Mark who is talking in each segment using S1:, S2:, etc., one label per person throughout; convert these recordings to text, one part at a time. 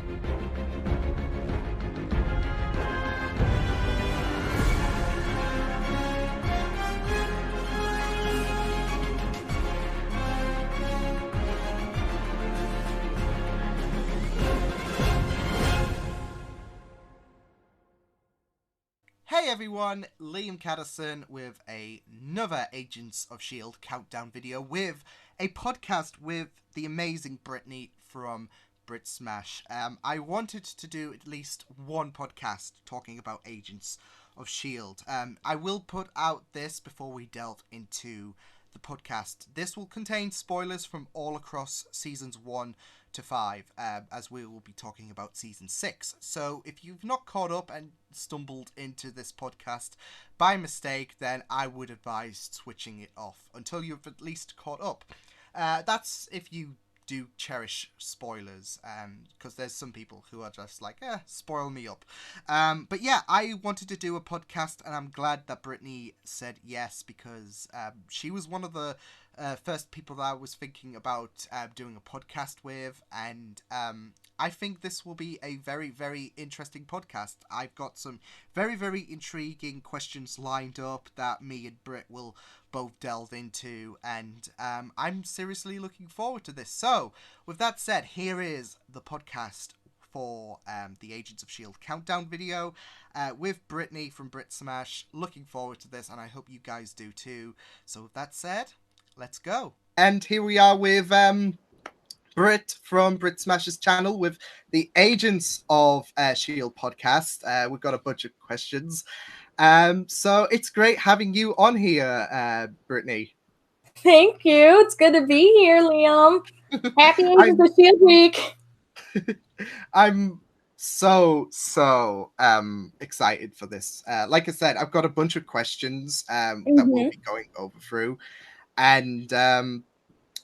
S1: Hey everyone, Liam Catterson with another Agents of S.H.I.E.L.D. countdown video with a podcast with the amazing Brittany from Britsmash. I wanted to do at least one podcast talking about Agents of S.H.I.E.L.D. I will put out this before we delve into the podcast. This will contain spoilers from all across seasons 1 to 5, as we will be talking about season 6. So if you've not caught up and stumbled into this podcast by mistake, then I would advise switching it off until you've at least caught up. That's if you do cherish spoilers, because there's some people who are just like, spoil me up. But yeah, I wanted to do a podcast, and I'm glad that Brittany said yes, because she was one of the first people that I was thinking about doing a podcast with, and I think this will be a very, very interesting podcast. I've got some very, very intriguing questions lined up that me and Britt will both delve into, and I'm seriously looking forward to this. So, with that said, here is the podcast for the Agents of S.H.I.E.L.D. countdown video with Brittany from Britsmash. Looking forward to this, and I hope you guys do too. So, with that said, let's go. And here we are with Britt from Britsmash's channel with the Agents of S.H.I.E.L.D. podcast. We've got a bunch of questions. So it's great having you on here, Brittany.
S2: Thank you. It's good to be here, Liam. Happy Agents of S.H.I.E.L.D. week.
S1: I'm so excited for this. Like I said, I've got a bunch of questions that we'll be going over through. And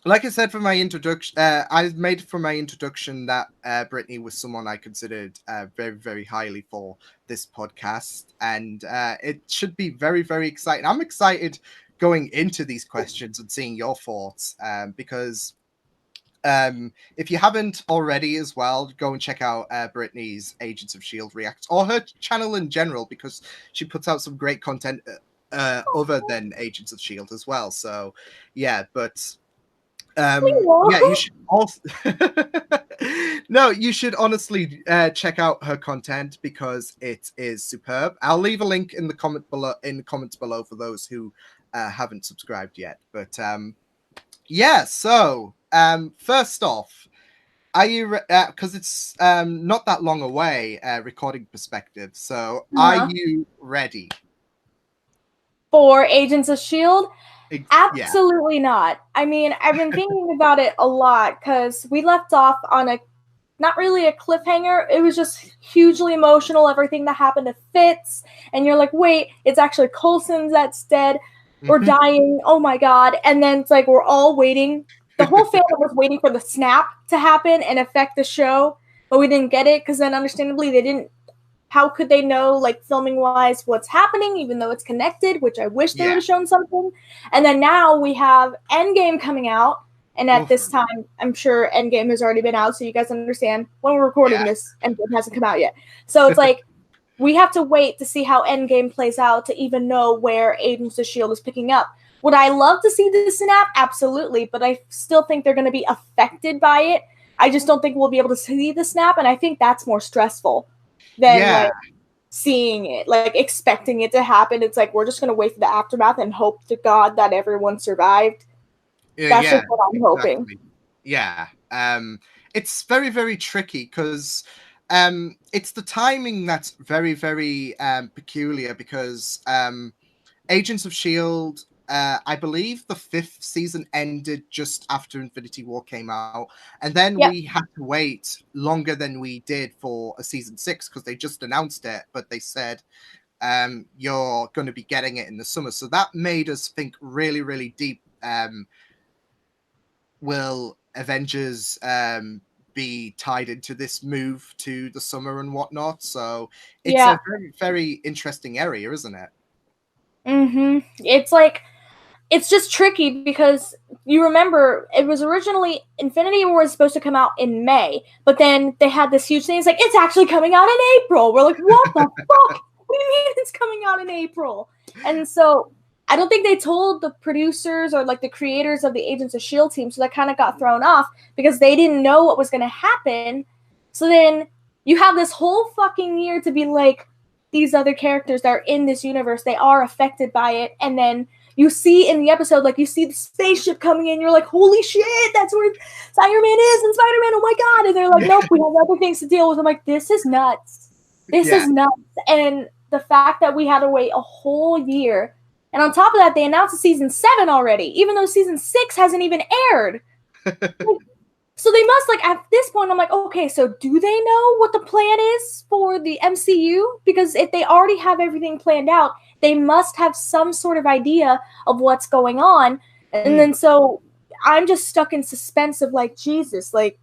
S1: like I said for my introduction, I made for my introduction that Brittany was someone I considered very, very highly for this podcast. And it should be very, very exciting. I'm excited going into these questions and seeing your thoughts, because if you haven't already as well, go and check out Brittany's Agents of S.H.I.E.L.D. Reacts, or her channel in general, because she puts out some great content other than Agents of S.H.I.E.L.D. as well. So yeah, but yeah, you should also you should honestly check out her content, because it is superb. I'll leave a link in the comments below for those who haven't subscribed yet. But yeah, so first off, are you because it's not that long away, recording perspective, so are you ready
S2: for Agents of S.H.I.E.L.D.? Absolutely not. I mean, I've been thinking about it a lot, because we left off on not really a cliffhanger. It was just hugely emotional, everything that happened to Fitz. And you're like, wait, it's actually Coulson's that's dead or dying. Oh my God. And then it's like, we're all waiting. The whole family was waiting for the snap to happen and affect the show, but we didn't get it, because then understandably they didn't. How could they know, like, filming-wise, what's happening, even though it's connected, which I wish they would have shown something. And then now we have Endgame coming out, and at this time, I'm sure Endgame has already been out, so you guys understand, when we're recording this, Endgame hasn't come out yet. So it's like, we have to wait to see how Endgame plays out to even know where Agents of S.H.I.E.L.D. is picking up. Would I love to see the snap? Absolutely, but I still think they're going to be affected by it. I just don't think we'll be able to see the snap, and I think that's more stressful than like seeing it, like expecting it to happen. It's like, we're just gonna wait for the aftermath and hope to God that everyone survived. That's just what I'm hoping.
S1: Yeah. It's very, very tricky, because it's the timing that's very, very peculiar, because Agents of S.H.I.E.L.D., I believe the 5th season ended just after Infinity War came out, and then we had to wait longer than we did for a season 6, because they just announced it, but they said you're going to be getting it in the summer. So that made us think really, really deep. Will Avengers be tied into this move to the summer and whatnot? So it's a very, very interesting area, isn't it?
S2: It's like, it's just tricky because you remember it was originally Infinity War was supposed to come out in May, but then they had this huge thing. It's like, it's actually coming out in April. We're like, what the fuck? What do you mean it's coming out in April? And so I don't think they told the producers or like the creators of the Agents of S.H.I.E.L.D. team, so that kind of got thrown off because they didn't know what was going to happen. So then you have this whole fucking year to be like, these other characters that are in this universe, they are affected by it, and then you see in the episode, like, you see the spaceship coming in, you're like, holy shit, that's where Iron-Man is, and Spider-Man, oh my god, and they're like, nope, we have other things to deal with. I'm like, this is nuts. This is nuts. And the fact that we had to wait a whole year, and on top of that, they announced season 7 already, even though season 6 hasn't even aired. So they must, like, at this point, I'm like, okay, so do they know what the plan is for the MCU? Because if they already have everything planned out, they must have some sort of idea of what's going on. And then so I'm just stuck in suspense of, like, Jesus, like,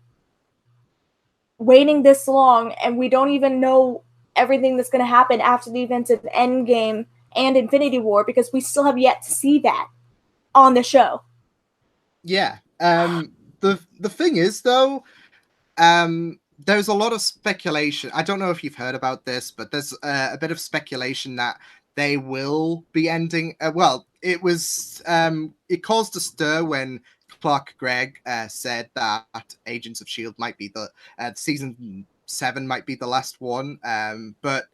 S2: waiting this long, and we don't even know everything that's going to happen after the events of Endgame and Infinity War, because we still have yet to see that on the show.
S1: Yeah. The thing is, though, there's a lot of speculation. I don't know if you've heard about this, but there's a bit of speculation that they will be ending. Well, it was it caused a stir when Clark Gregg said that Agents of S.H.I.E.L.D. might be the season 7 might be the last one, but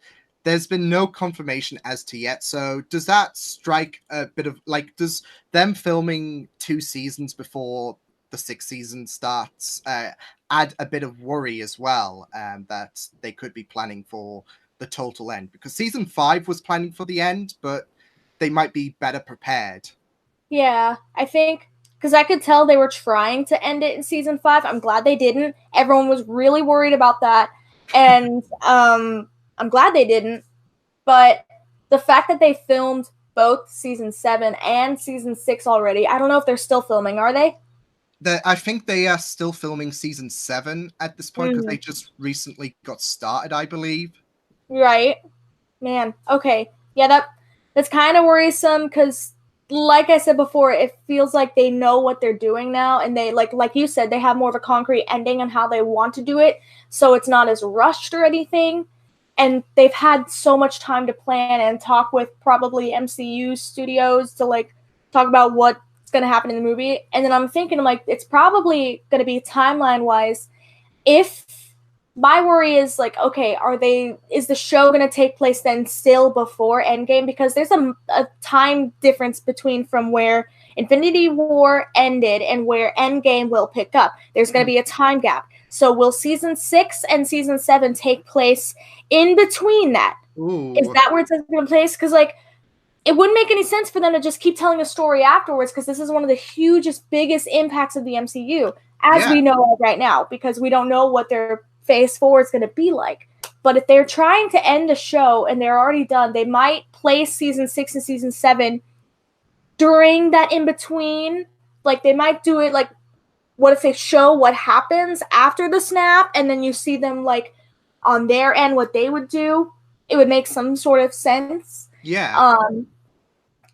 S1: there's been no confirmation as to yet. So does that strike a bit of, like, does them filming 2 seasons before the 6th season starts add a bit of worry as well, that they could be planning for the total end? Because season 5 was planning for the end, but they might be better prepared.
S2: Yeah, I think, because I could tell they were trying to end it in season 5. I'm glad they didn't. Everyone was really worried about that, and I'm glad they didn't. But the fact that they filmed both season 7 and season 6 already, I don't know if they're still filming, are they?
S1: I think they are still filming season 7 at this point, because they just recently got started, I believe.
S2: Right. Man, okay. Yeah, that's kind of worrisome, because like I said before, it feels like they know what they're doing now, and they, like you said, they have more of a concrete ending on how they want to do it, so it's not as rushed or anything, and they've had so much time to plan and talk with probably MCU studios to, like, talk about what's going to happen in the movie. And then I'm thinking, like, it's probably going to be timeline-wise, if my worry is, like, okay, is the show going to take place then still before Endgame? Because there's a time difference between from where Infinity War ended and where Endgame will pick up. There's going to be a time gap. So will season 6 and season 7 take place in between that?
S1: Ooh.
S2: Is that where it's going to place? Because, like, it wouldn't make any sense for them to just keep telling a story afterwards, because this is one of the hugest, biggest impacts of the MCU, as we know right now, because we don't know what their phase 4 is going to be like. But if they're trying to end a show and they're already done, they might place season 6 and season 7 during that in-between. Like, they might do it, like, what if they show what happens after the snap, and then you see them, like, on their end, what they would do? It would make some sort of sense.
S1: Yeah.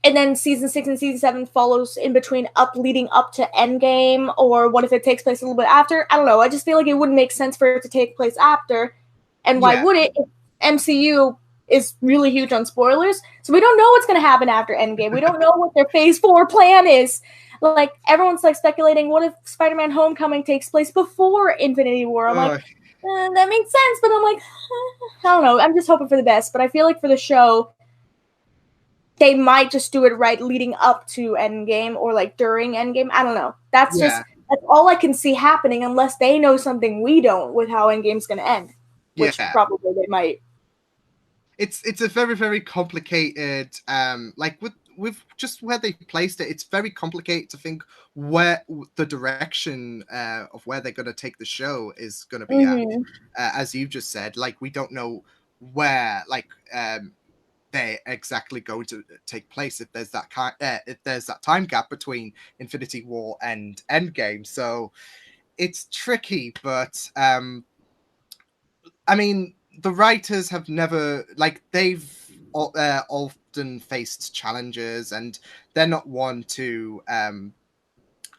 S2: And then season 6 and season 7 follows in between, leading up to Endgame, or what if it takes place a little bit after? I don't know. I just feel like it wouldn't make sense for it to take place after. And why would it? If MCU is really huge on spoilers, so we don't know what's going to happen after Endgame. We don't know what their phase 4 plan is. Like, everyone's, like, speculating, what if Spider-Man Homecoming takes place before Infinity War? I'm like, that makes sense, but I'm like, I don't know. I'm just hoping for the best. But I feel like for the show, they might just do it right leading up to Endgame, or, like, during Endgame. I don't know. That's all I can see happening, unless they know something we don't with how Endgame's going to end, which probably they might.
S1: It's a very, very complicated, like, with just where they placed it, it's very complicated to think where the direction of where they're going to take the show is going to be at. As you just said, like, we don't know where, like, they exactly going to take place if there's that time gap between Infinity War and Endgame. So it's tricky, but I mean, the writers have never, like, they've all often faced challenges, and they're not one to.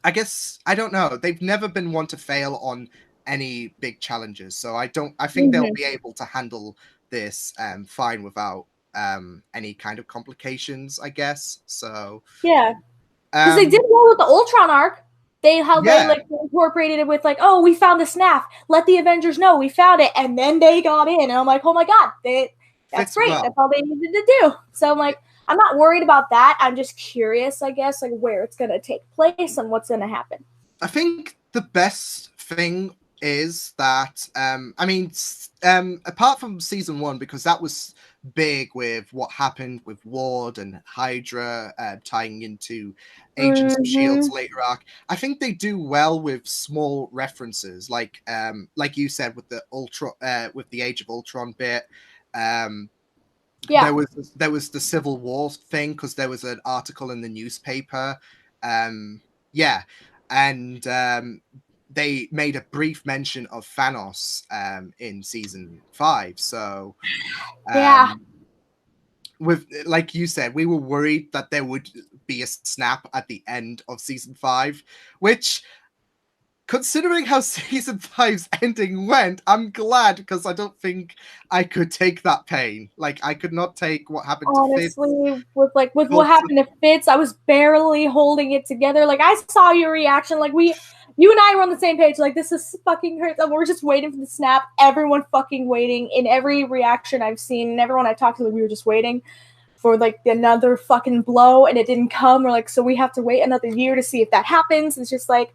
S1: I guess I don't know. They've never been one to fail on any big challenges, so I think they'll be able to handle this fine without any kind of complications, I guess. So
S2: yeah, because they did well with the Ultron arc. They incorporated it with like, oh, we found the snap. Let the Avengers know we found it, and then they got in, and I'm like, oh my god, that's great. Well. That's all they needed to do. So I'm like, I'm not worried about that. I'm just curious, I guess, like where it's gonna take place and what's gonna happen.
S1: I think the best thing is that apart from season 1, because that was big with what happened with Ward and Hydra tying into Agents of Shield's later arc, I think they do well with small references, like you said with the with the Age of Ultron bit. There was the Civil War thing because there was an article in the newspaper. They made a brief mention of Thanos in season 5. So, with like you said, we were worried that there would be a snap at the end of season 5, which, considering how season 5's ending went, I'm glad, because I don't think I could take that pain. Like, I could not take what happened to Fitz.
S2: Honestly, with what happened to Fitz, I was barely holding it together. Like, I saw your reaction. Like, you and I were on the same page. Like, this is fucking hurts. We're just waiting for the snap. Everyone fucking waiting. In every reaction I've seen, and everyone I talked to, we were just waiting for, like, another fucking blow, and it didn't come. We're like, so we have to wait another year to see if that happens. It's just like,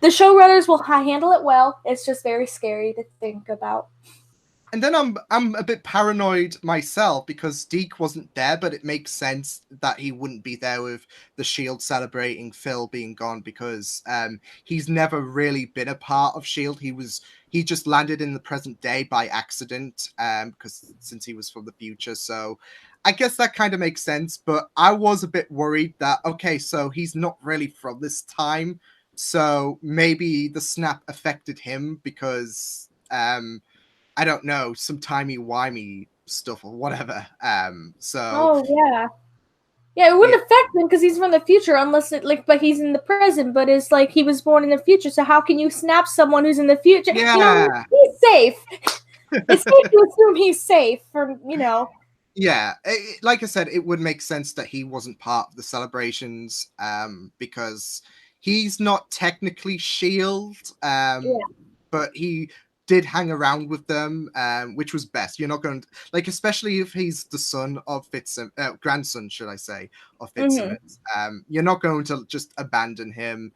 S2: the showrunners will handle it well. It's just very scary to think about.
S1: And then I'm a bit paranoid myself because Deke wasn't there, but it makes sense that he wouldn't be there with the Shield celebrating Phil being gone, because he's never really been a part of Shield. He just landed in the present day by accident, because since he was from the future. So I guess that kind of makes sense. But I was a bit worried that, okay, so he's not really from this time. So maybe the snap affected him because, I don't know, some timey-wimey stuff or whatever.
S2: Oh, yeah. Yeah, it wouldn't affect him because he's from the future unless but he's in the present, but it's like he was born in the future, so how can you snap someone who's in the future?
S1: Yeah.
S2: He's safe. It's safe to assume he's safe
S1: Yeah, like I said, it would make sense that he wasn't part of the celebrations, because he's not technically S.H.I.E.L.D., but he did hang around with them, which was best. You're not going to, like, especially if he's the son of Fitzsimmons, grandson, should I say, of Fitzsimmons. You're not going to just abandon him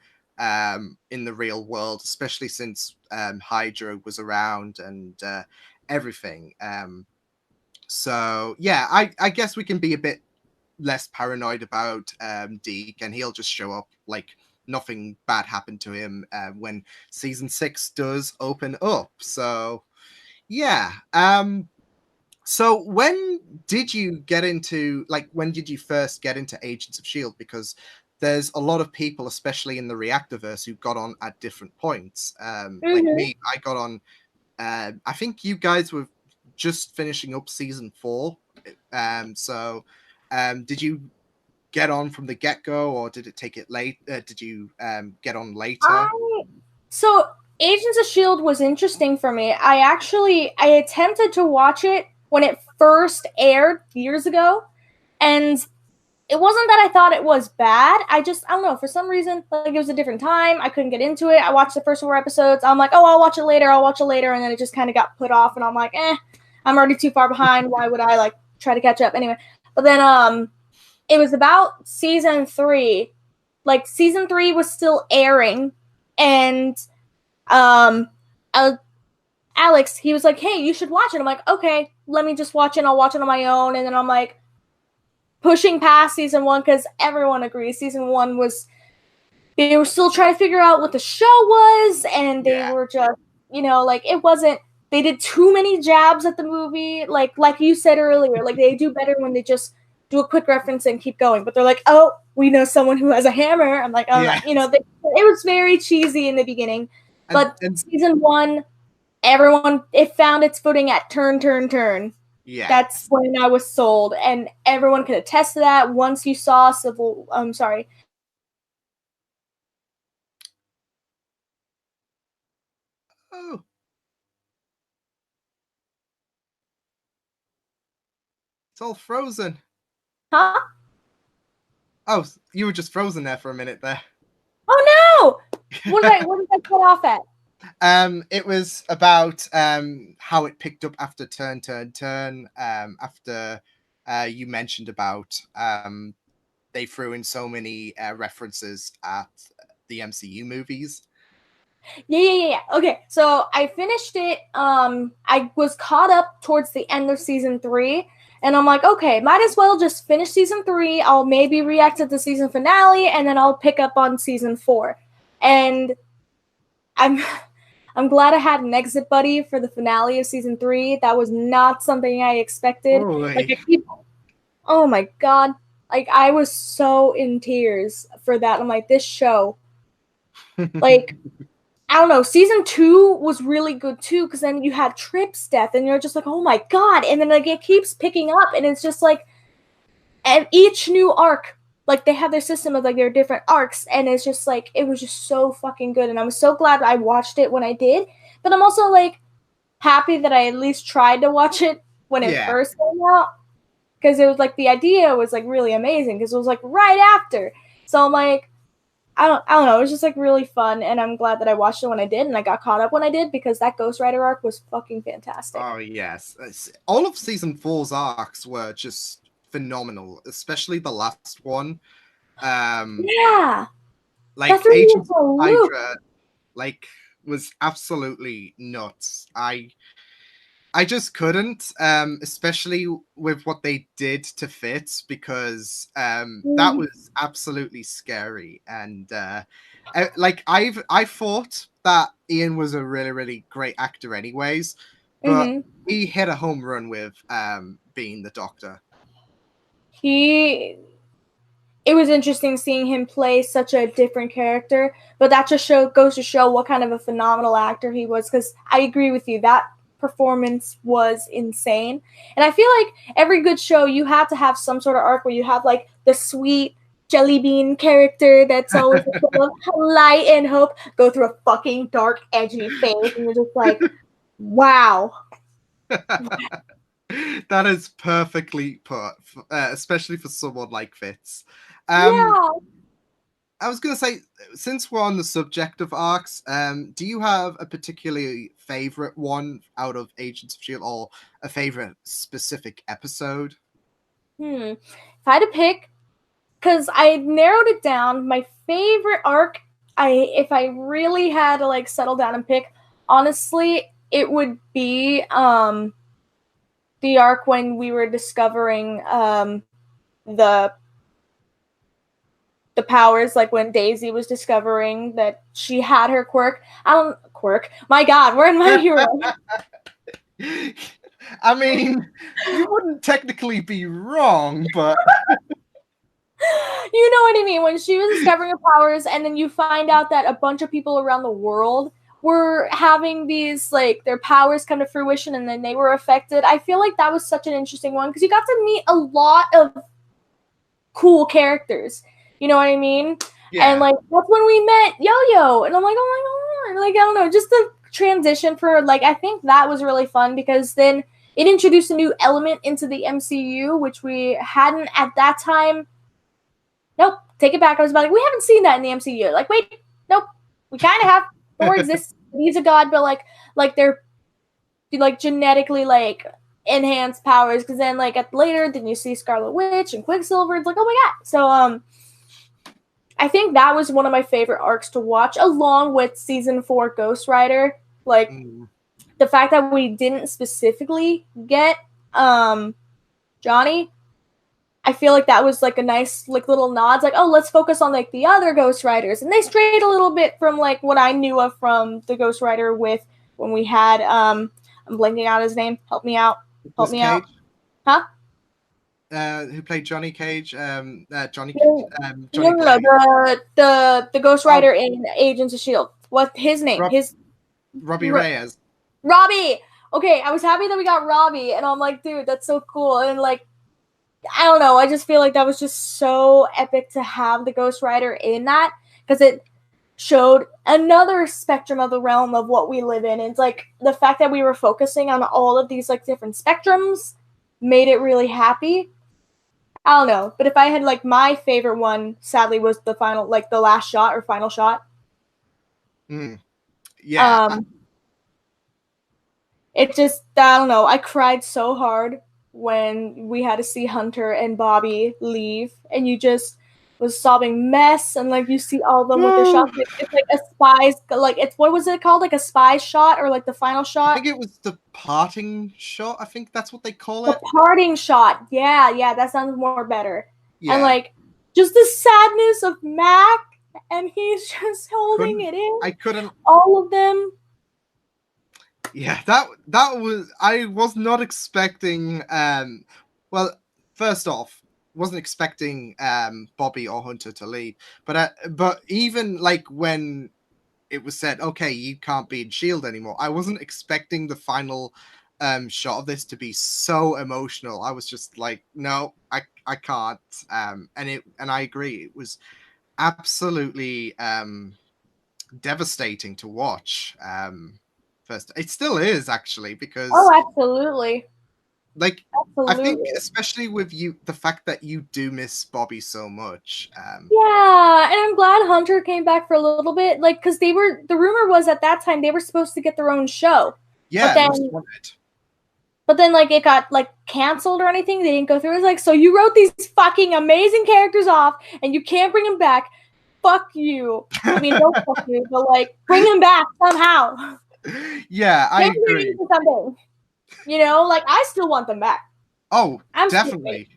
S1: in the real world, especially since Hydra was around and everything. So, yeah, I guess we can be a bit less paranoid about Deke, and he'll just show up like nothing bad happened to him when season 6 does open up. So, yeah. So when did you get into, when did you first get into Agents of S.H.I.E.L.D.? Because there's a lot of people, especially in the Reactorverse, who got on at different points. Like me, I got on, I think you guys were just finishing up season 4. So did you get on from the get-go, or did it take it late? Did you get on later?
S2: So Agents of S.H.I.E.L.D. was interesting for me. I attempted to watch it when it first aired years ago, and it wasn't that I thought it was bad. I don't know, for some reason, like, it was a different time. I couldn't get into it. I watched the first 4 episodes. I'm like, oh, I'll watch it later. And then it just kind of got put off, and I'm like, I'm already too far behind. Why would I, try to catch up? Anyway, but then, it was about season 3. Like, season 3 was still airing, and Alex, he was like, hey, you should watch it. I'm like, okay, let me just watch it. I'll watch it on my own. And then I'm like, pushing past season 1, because everyone agrees season 1 was, they were still trying to figure out what the show was, and they were just, it wasn't, they did too many jabs at the movie. Like you said earlier, they do better when they just do a quick reference and keep going. But they're like, oh, we know someone who has a hammer. I'm like, oh, it was very cheesy in the beginning. But season 1, it found its footing at turn.
S1: Yeah.
S2: That's when I was sold, and everyone could attest to that. Once you saw
S1: Oh, it's all frozen.
S2: Huh?
S1: Oh, you were just frozen there for a minute there.
S2: Oh no! What did I cut off at?
S1: It was about how it picked up after turn. After you mentioned about they threw in so many references at the MCU movies.
S2: Yeah. Okay, so I finished it. I was caught up towards the end of season 3, and I'm like, okay, might as well just finish season 3. I'll maybe react to the season finale, and then I'll pick up on season 4. And I'm glad I had an exit buddy for the finale of season 3. That was not something I expected. Oh my god. Like, I was so in tears for that. I'm like, this show, like, I don't know, season 2 was really good too, because then you had Trip's death, and you're just like, oh my god, and then like it keeps picking up, and it's just like, and each new arc, like they have their system of like their different arcs, and it's just like, it was just so fucking good, and I was so glad I watched it when I did, but I'm also like happy that I at least tried to watch it when it first came out, because it was like, the idea was like really amazing, because it was like right after, so I'm like, I don't know. It was just like really fun, and I'm glad that I watched it when I did, and I got caught up when I did, because that Ghost Rider arc was fucking fantastic.
S1: Oh yes, all of season 4's arcs were just phenomenal, especially the last one.
S2: Yeah,
S1: like Agents of Hydra, like was absolutely nuts. I just couldn't, especially with what they did to Fitz, because that was absolutely scary. And like I thought that Ian was a really, really great actor anyways, but he hit a home run with being the Doctor.
S2: It was interesting seeing him play such a different character, but that just goes to show what kind of a phenomenal actor he was, because I agree with you, that performance was insane. And I feel like every good show, you have to have some sort of arc where you have like the sweet jelly bean character that's always full of light and hope go through a fucking dark, edgy phase, and you're just like, wow.
S1: That is perfectly put, especially for someone like Fitz.
S2: Yeah.
S1: I was going to say, since we're on the subject of arcs, do you have a particularly favorite one out of Agents of S.H.I.E.L.D. or a favorite specific episode?
S2: If I had to pick, because I narrowed it down, my favorite arc, if I really had to like settle down and pick, honestly, it would be the arc when we were discovering the powers, like when Daisy was discovering that she had her quirk. My god, where am I here?
S1: I mean, you wouldn't technically be wrong, but
S2: you know what I mean, when she was discovering her powers, and then you find out that a bunch of people around the world were having these, like, their powers come to fruition, and then they were affected. I feel like that was such an interesting one, because you got to meet a lot of cool characters. You know what I mean? Yeah. And like, that's when we met Yo-Yo, and I'm like, oh my god, like, I don't know, just the transition for, like, I think that was really fun, because then it introduced a new element into the MCU, which we hadn't at that time. Nope, take it back. I was about like, we haven't seen that in the MCU. Like, wait, nope, we kind of have. Thor exists, he's a god, but like they're like genetically like enhanced powers, because then like later then you see Scarlet Witch and Quicksilver. It's like, oh my god. So I think that was one of my favorite arcs to watch, along with season 4 Ghost Rider. Like the fact that we didn't specifically get Johnny, I feel like that was like a nice like little nods, like, oh, let's focus on like the other Ghost Riders, and they strayed a little bit from like what I knew of from the Ghost Rider with when we had I'm blanking out his name. Help me out. Out. Huh?
S1: Who played Johnny Cage? Johnny. Johnny
S2: no, the Ghost Rider in Agents of S.H.I.E.L.D. What his name?
S1: Robbie Reyes.
S2: Robbie. okay, I was happy that we got Robbie, and I'm like, dude, that's so cool. And like, I don't know, I just feel like that was just so epic to have the Ghost Rider in that, because it showed another spectrum of the realm of what we live in. And it's like the fact that we were focusing on all of these like different spectrums made it really happy. I don't know, but if I had like my favorite one, sadly, was the final, like the last shot or final shot.
S1: Yeah.
S2: It just, I don't know, I cried so hard when we had to see Hunter and Bobby leave, and you just was sobbing mess, and like you see all of them with their shots. It's like a spy's, like, it's, what was it called? Like a spy shot, or like the final shot?
S1: I think it was the parting shot. I think that's what they call it.
S2: The parting shot. Yeah, that sounds more better.
S1: Yeah.
S2: And like just the sadness of Mac, and he's just holding it in.
S1: I couldn't.
S2: All of them.
S1: Yeah, that was, I was not expecting. Well, first off, wasn't expecting Bobby or Hunter to leave, but even like when it was said, okay, you can't be in Shield anymore, I wasn't expecting the final shot of this to be so emotional. I was just like, no, I can't. And I agree, it was absolutely devastating to watch. First, it still is, actually, because
S2: Absolutely.
S1: Like, absolutely. I think especially with you, the fact that you do miss Bobby so much.
S2: Yeah, and I'm glad Hunter came back for a little bit, like, because the rumor was at that time they were supposed to get their own show.
S1: Yeah,
S2: but then like it got like canceled or anything. They didn't go through. It was like, so you wrote these fucking amazing characters off and you can't bring them back. Fuck you. I mean, don't fuck you, but like bring them back somehow.
S1: Yeah, I agree.
S2: You know, like I still want them back.
S1: Oh, definitely.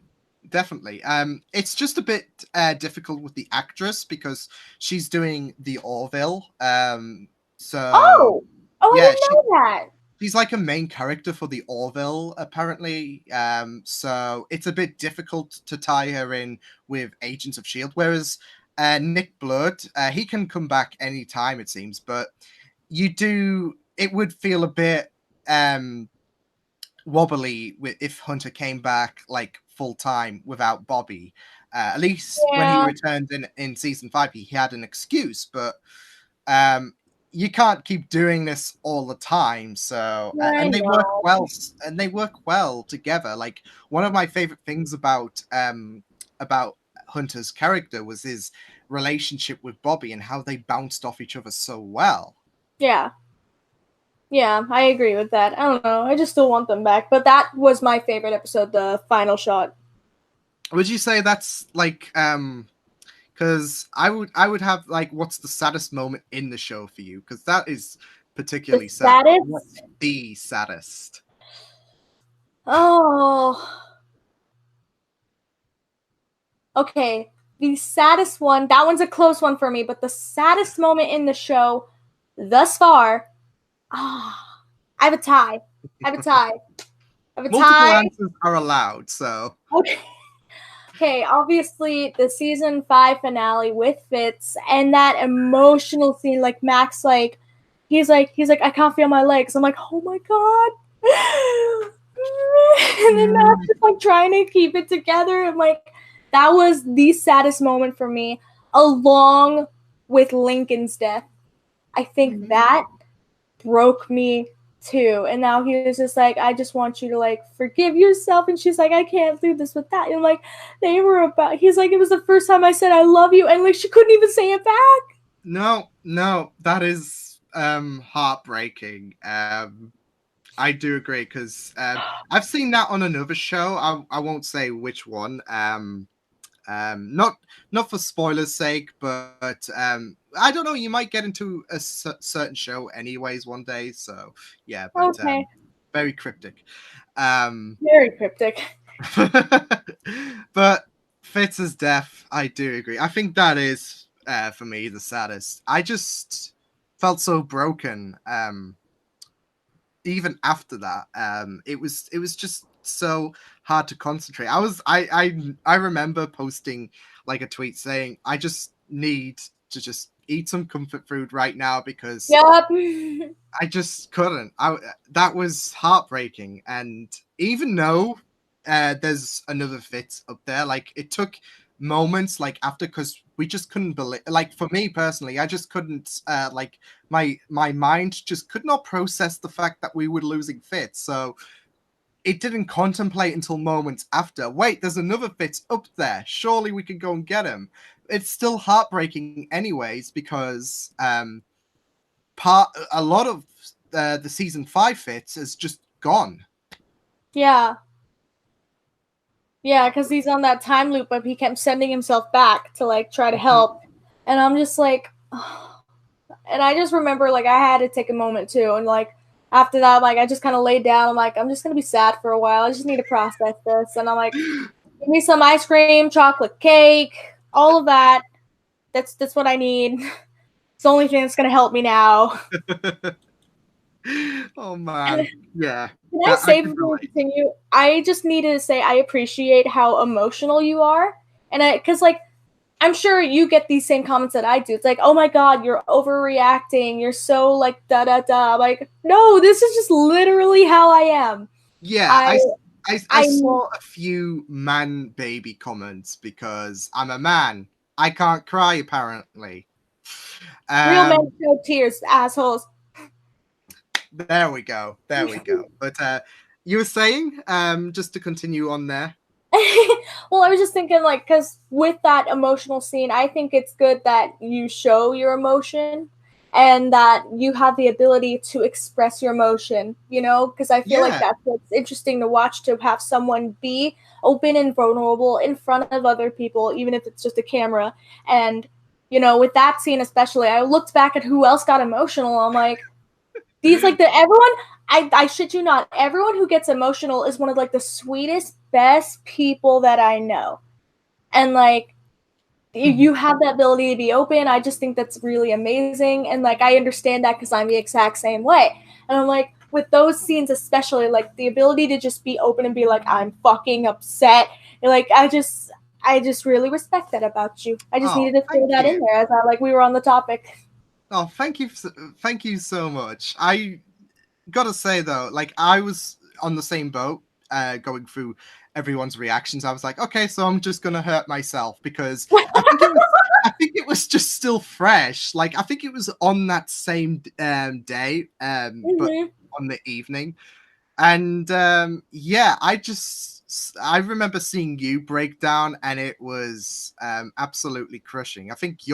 S1: It's just a bit difficult with the actress because she's doing the Orville. So
S2: yeah, I didn't know that.
S1: She's like a main character for the Orville, apparently. So it's a bit difficult to tie her in with Agents of S.H.I.E.L.D. Whereas Nick Blood, he can come back anytime, it seems. But it would feel a bit wobbly if Hunter came back like full time without Bobby. At least when he returned in season 5, he had an excuse. But you can't keep doing this all the time. So and they work well, and they work well together. Like, one of my favorite things about Hunter's character was his relationship with Bobby and how they bounced off each other so well.
S2: Yeah, I agree with that. I don't know. I just still want them back. But that was my favorite episode, the final shot.
S1: Would you say that's like because I would have like, what's the saddest moment in the show for you? Because that is particularly sad. What's the saddest?
S2: Oh. Okay. The saddest one, that one's a close one for me, but the saddest moment in the show thus far, I have a tie.
S1: Multiple answers are allowed, so.
S2: Okay, obviously the season 5 finale with Fitz and that emotional scene, like Max, like he's like, I can't feel my legs. I'm like, oh my god. And then Max is like trying to keep it together. I'm like, that was the saddest moment for me, along with Lincoln's death. I think that broke me too. And now he was just like, I just want you to like forgive yourself. And she's like, I can't do this with that. And like he's like, it was the first time I said I love you, and like she couldn't even say it back.
S1: No, that is heartbreaking. I do agree, because I've seen that on another show. I won't say which one. Not for spoilers' sake, but I don't know. You might get into a certain show anyways one day. So yeah, but very cryptic.
S2: Very cryptic.
S1: But Fitz's death, I do agree. I think that is for me the saddest. I just felt so broken. Even after that, it was just so hard to concentrate. I remember posting like a tweet saying, I just need to just eat some comfort food right now, because I just couldn't. That was heartbreaking. And even though there's another Fitz up there, like it took moments like after, because we just couldn't believe, like for me personally, I just couldn't like my mind just could not process the fact that we were losing Fitz. So it didn't contemplate until moments after. Wait, there's another Fitz up there. Surely we could go and get him. It's still heartbreaking anyways, because a lot of the season 5 Fitz is just gone.
S2: Yeah. Yeah, because he's on that time loop, but he kept sending himself back to like try to help. And I'm just like, oh. And I just remember like I had to take a moment too. And like after that, like I just kind of laid down. I'm like, I'm just going to be sad for a while. I just need to process this. And I'm like, give me some ice cream, chocolate cake, all of that. That's what I need. It's the only thing that's going to help me now.
S1: Oh, man. Yeah.
S2: Can I say before we continue? I just needed to say I appreciate how emotional you are. And because like, I'm sure you get these same comments that I do. It's like, oh my God, you're overreacting. You're so like da-da-da. Like, no, this is just literally how I am.
S1: Yeah, I saw a few man baby comments because I'm a man. I can't cry, apparently.
S2: Real men show tears, assholes.
S1: There we go. But you were saying, just to continue on there.
S2: Well, I was just thinking, like, because with that emotional scene, I think it's good that you show your emotion and that you have the ability to express your emotion, you know, because I feel like that's what's interesting to watch, to have someone be open and vulnerable in front of other people, even if it's just a camera. And, you know, with that scene especially, I looked back at who else got emotional. I'm like, these, like, everyone, I shit you not, everyone who gets emotional is one of, like, the sweetest, best people that I know. And, like, you have the ability to be open. I just think that's really amazing. And, like, I understand that because I'm the exact same way. And I'm like, with those scenes especially, like, the ability to just be open and be like, I'm fucking upset. And, like, I just really respect that about you. I just needed to throw that in there as we were on the topic.
S1: Oh, thank you so much. I gotta say though, like, I was on the same boat, going through everyone's reactions. I was like, okay, so I'm just gonna hurt myself because I think it was just still fresh. Like, I think it was on that same day, but on the evening, and yeah, I remember seeing you break down, and it was absolutely crushing. I think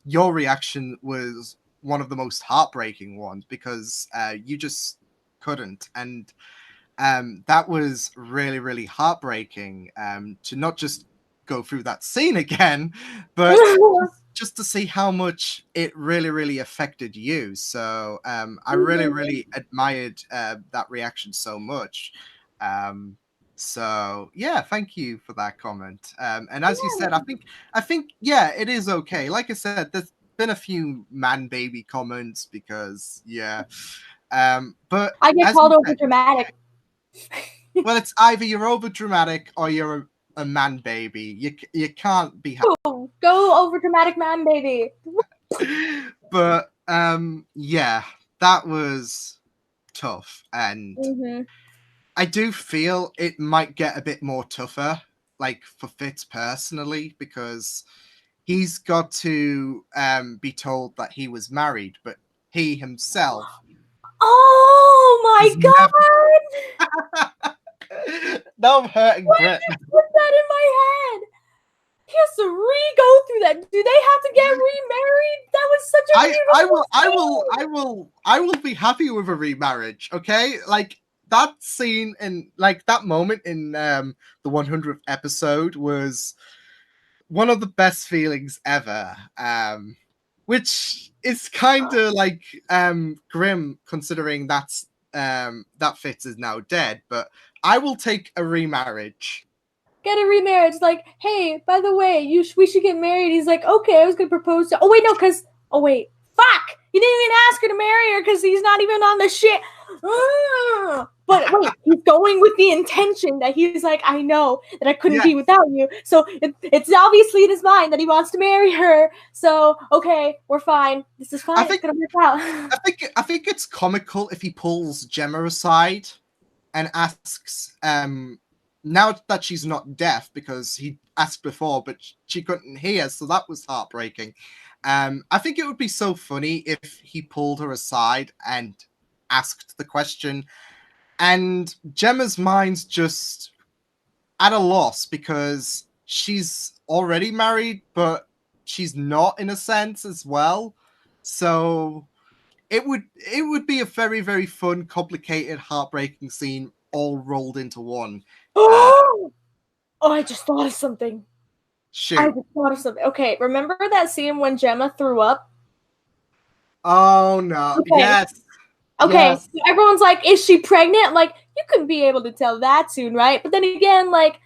S1: your reaction was one of the most heartbreaking ones because you just couldn't. And that was really, really heartbreaking to not just go through that scene again, but just to see how much it really, really affected you. So I really, really admired that reaction so much. So yeah, thank you for that comment. And as you said, I think yeah, it is okay. Like I said, there's been a few man baby comments because but
S2: I get called over dramatic.
S1: Well, it's either you're over dramatic or you're a man baby. You can't be happy.
S2: Ooh, go over dramatic man baby.
S1: But yeah, that was tough, and I do feel it might get a bit more tougher, like for Fitz personally, because he's got to be told that he was married, but he himself.
S2: Oh my God!
S1: Now I'm hurting Brett.
S2: Put that in my head. He has to go through that. Do they have to get remarried? That was such a beautiful
S1: I will be happy with a remarriage. Okay, like that scene and like that moment in the 100th episode was one of the best feelings ever. Which is kind of like grim considering that's that Fitz is now dead, but I will take a remarriage.
S2: Get a remarriage. Like, hey, by the way, we should get married. He's like, okay, I was gonna propose to. Oh wait, no, fuck! He didn't even ask her to marry her because he's not even on the shit. But wait, he's going with the intention that he's like, I know that I couldn't be without you. So it's obviously in his mind that he wants to marry her. So, okay, we're fine. This is fine. It's going to work out.
S1: I think it's comical if he pulls Gemma aside and asks, now that she's not deaf, because he asked before, but she couldn't hear, so that was heartbreaking. I think it would be so funny if he pulled her aside and asked the question, and Gemma's mind's just at a loss because she's already married, but she's not in a sense as well. So it would be a very, very fun, complicated, heartbreaking scene all rolled into one.
S2: Oh, I just thought of something.
S1: Shoot.
S2: I just thought of something. Okay, remember that scene when Gemma threw up?
S1: Oh, no. Okay. Yes.
S2: Okay, yes. So everyone's like, is she pregnant? I'm like, you couldn't be able to tell that soon, right? But then again, like,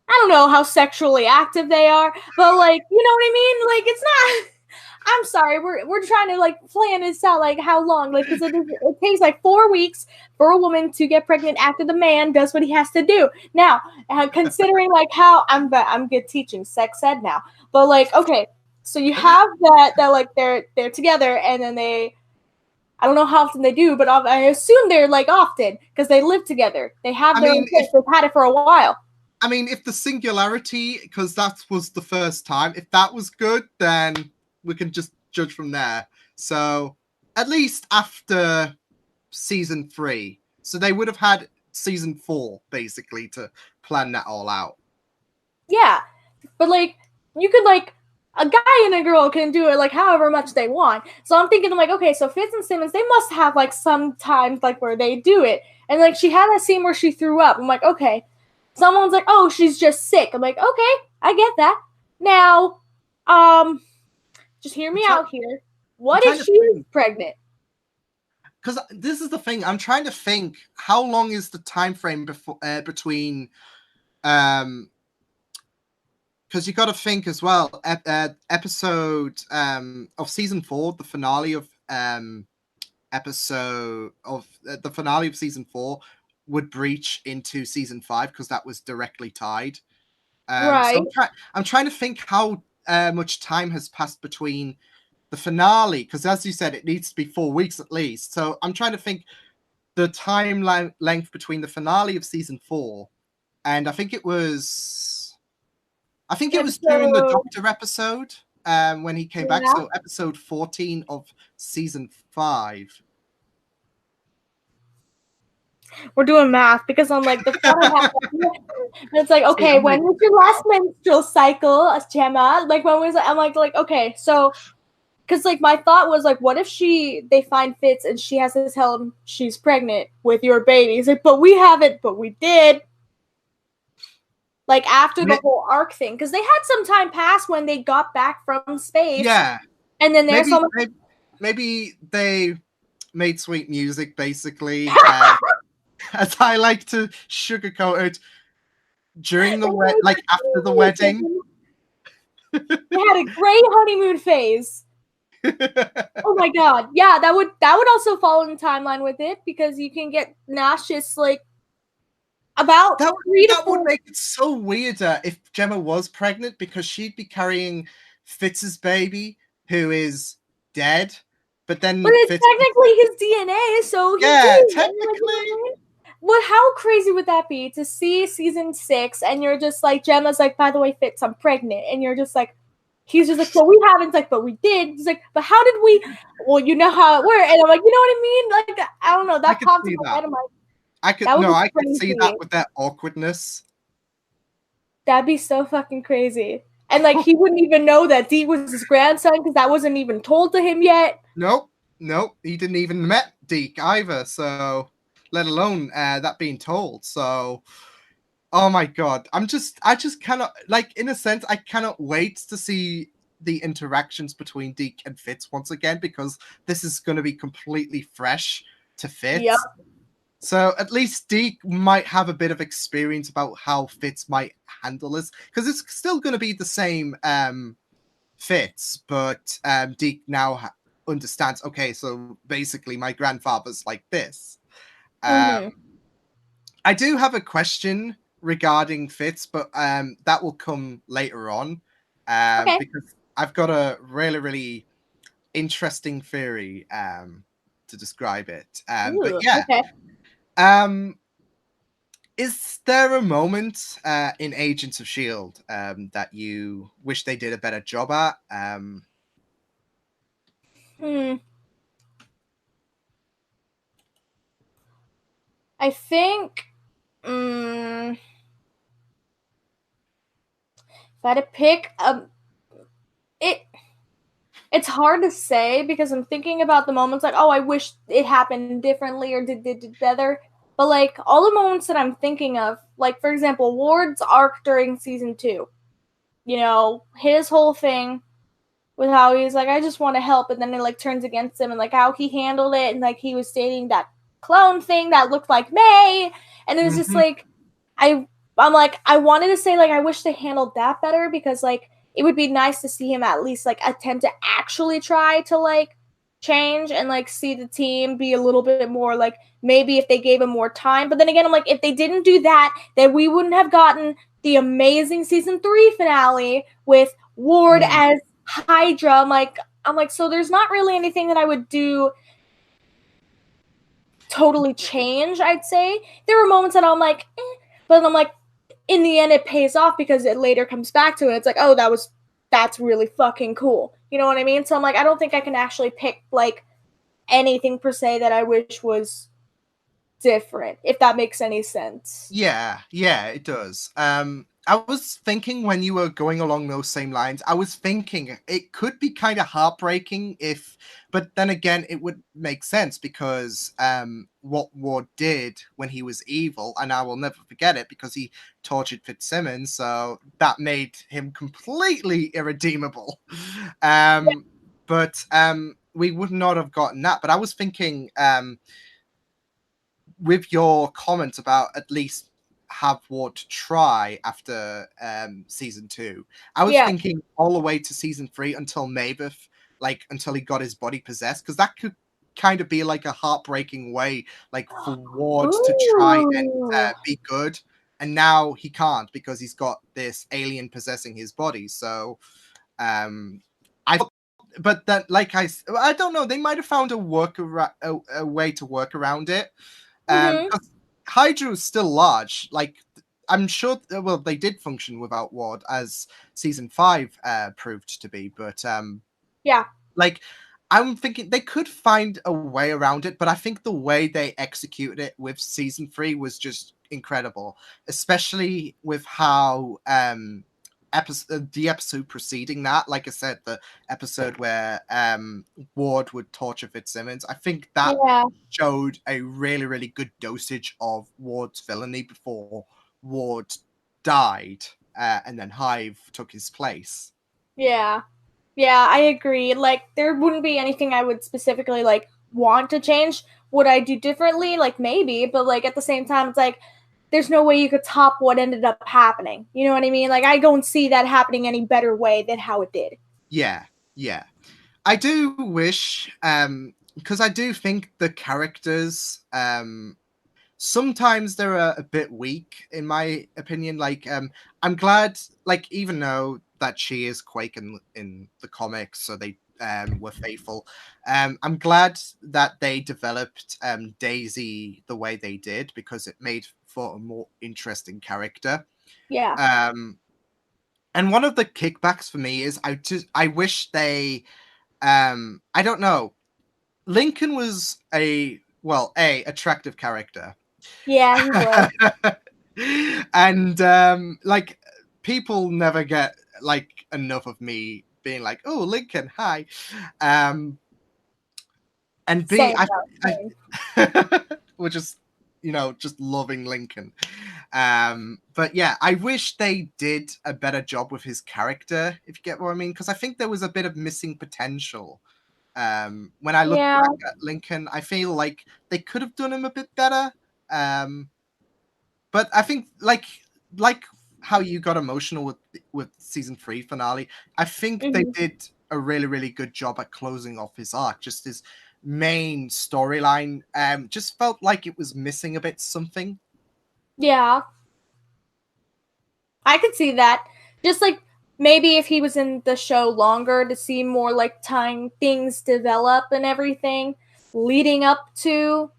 S2: I don't know how sexually active they are, but like, you know what I mean? Like, it's not... I'm sorry, we're trying to like plan this out, like how long, like because it takes like 4 weeks for a woman to get pregnant after the man does what he has to do. Now, considering like how I'm good teaching sex ed now, but like okay, so you have that like they're together and then I don't know how often they do, but I assume they're like often because they live together. They have their own place. They've had it for a while.
S1: I mean, if the singularity, because that was the first time, if that was good, then we can just judge from there. So at least after season 3. So they would have had season 4 basically to plan that all out.
S2: Yeah. But like you could like a guy and a girl can do it like however much they want. So I'm thinking like, okay, so Fitz and Simmons, they must have like some times like where they do it. And like she had that scene where she threw up. I'm like, okay. Someone's like, oh, she's just sick. I'm like, okay, I get that. Now, just hear me out here. What if she's pregnant?
S1: Because this is the thing. I'm trying to think. How long is the time frame between? Because you got to think as well. Episode of season 4, the finale of the finale of season 4 would breach into season 5 because that was directly tied.
S2: Right.
S1: So I'm trying to think how much time has passed between the finale, because as you said, it needs to be 4 weeks at least. So I'm trying to think the time length between the finale of season 4, and I think it was during the Doctor episode when he came back. So episode 14 of season 5.
S2: We're doing math because I'm like, it's like, okay, when was your last menstrual cycle, Gemma? Like, when was it? I'm like, okay, so, because like my thought was like, what if they find Fitz and she has to tell him she's pregnant with your baby? He's like, but we haven't, but we did. Like after the whole arc thing, because they had some time pass when they got back from space.
S1: Yeah,
S2: and then there's
S1: maybe they made sweet music basically. As I like to sugarcoat it, during the after the wedding.
S2: They had a great honeymoon phase. Oh my god. Yeah, that would also fall in the timeline with it, because you can get nauseous like about
S1: that would make it so weirder if Gemma was pregnant, because she'd be carrying Fitz's baby, who is dead. But
S2: it's technically his DNA, so
S1: technically.
S2: Well, how crazy would that be to see season 6 and you're just like, Gemma's like, by the way, Fitz, I'm pregnant, and you're just like, he's just like, well, we haven't, like, but we did. He's like, but how did we? Well, you know how it worked, and I'm like, you know what I mean? Like, I don't know. That popped in my head. I'm like,
S1: I could see that with that awkwardness.
S2: That'd be so fucking crazy. And like he wouldn't even know that Deke was his grandson because that wasn't even told to him yet.
S1: Nope. He didn't even met Deke either, so let alone that being told. So, oh my god, I just cannot, like, in a sense, I cannot wait to see the interactions between Deke and Fitz once again, because this is going to be completely fresh to Fitz.
S2: Yep.
S1: So at least Deke might have a bit of experience about how Fitz might handle this, because it's still going to be the same Fitz, but Deke now understands, okay, so basically my grandfather's like this. And I do have a question regarding Fitz, but that will come later on.
S2: Okay.
S1: Because I've got a really, really interesting theory to describe it. But
S2: Ooh,
S1: yeah.
S2: okay.
S1: Is there a moment in Agents of S.H.I.E.L.D. That you wish they did a better job at?
S2: I think if I had to pick it's hard to say because I'm thinking about the moments like, oh, I wish it happened differently or did better. But like all the moments that I'm thinking of, like for example, Ward's arc during season 2. You know, his whole thing with how he's like, I just want to help, and then it like turns against him, and like how he handled it, and like he was stating that clone thing that looked like May, and it was just like, I'm like, I wanted to say like I wish they handled that better because like it would be nice to see him at least like attempt to actually try to like change and like see the team be a little bit more like maybe if they gave him more time. But then again, I'm like, if they didn't do that, then we wouldn't have gotten the amazing season 3 finale with Ward as Hydra. I'm like, so there's not really anything that I would do totally change, I'd say. There were moments that I'm like, but I'm like, in the end, it pays off because it later comes back to it. It's like, oh, that's really fucking cool. You know what I mean? So I'm like, I don't think I can actually pick like anything per se that I wish was different, if that makes any sense.
S1: Yeah, it does. I was thinking when you were going along those same lines, I was thinking it could be kind of heartbreaking but then again, it would make sense because what Ward did when he was evil, and I will never forget it because he tortured Fitzsimmons, so that made him completely irredeemable. But we would not have gotten that. But I was thinking with your comment about at least have Ward try after season 2, I was thinking all the way to season 3 until Mavis, like until he got his body possessed, because that could kind of be like a heartbreaking way, like for Ward to try and be good, and now he can't because he's got this alien possessing his body. So, I. But that, like I don't know. They might have found a way to work around it. Because Hydra is still large. Like, I'm sure, well, they did function without Ward, as season 5 proved to be. But, like, I'm thinking they could find a way around it, but I think the way they executed it with season 3 was just incredible, especially with how the episode preceding that, like I said, the episode where Ward would torture Fitzsimmons, I think that showed a really, really good dosage of Ward's villainy before Ward died, and then Hive took his place.
S2: Yeah, I agree. Like, there wouldn't be anything I would specifically like want to change. Would I do differently? Like, maybe, but like at the same time, it's like there's no way you could top what ended up happening. You know what I mean? Like, I don't see that happening any better way than how it did.
S1: Yeah. I do wish, because I do think the characters, sometimes they're a bit weak, in my opinion. Like, I'm glad, like, even though that she is Quake in the comics, so they were faithful. I'm glad that they developed Daisy the way they did because it made for a more interesting character.
S2: Yeah.
S1: And one of the kickbacks for me is I wish they, I don't know. Lincoln was a attractive character.
S2: Yeah, he was.
S1: And like, people never get like enough of me being like, oh, Lincoln, hi. And B, we're just, just loving Lincoln. But yeah, I wish they did a better job with his character, if you get what I mean, because I think there was a bit of missing potential. When I look back at Lincoln, I feel like they could have done him a bit better. But I think like how you got emotional with season 3 finale, I think they did a really, really good job at closing off his arc. Just his main storyline just felt like it was missing a bit something.
S2: Yeah. I could see that. Just like maybe if he was in the show longer to see more like time things develop and everything leading up to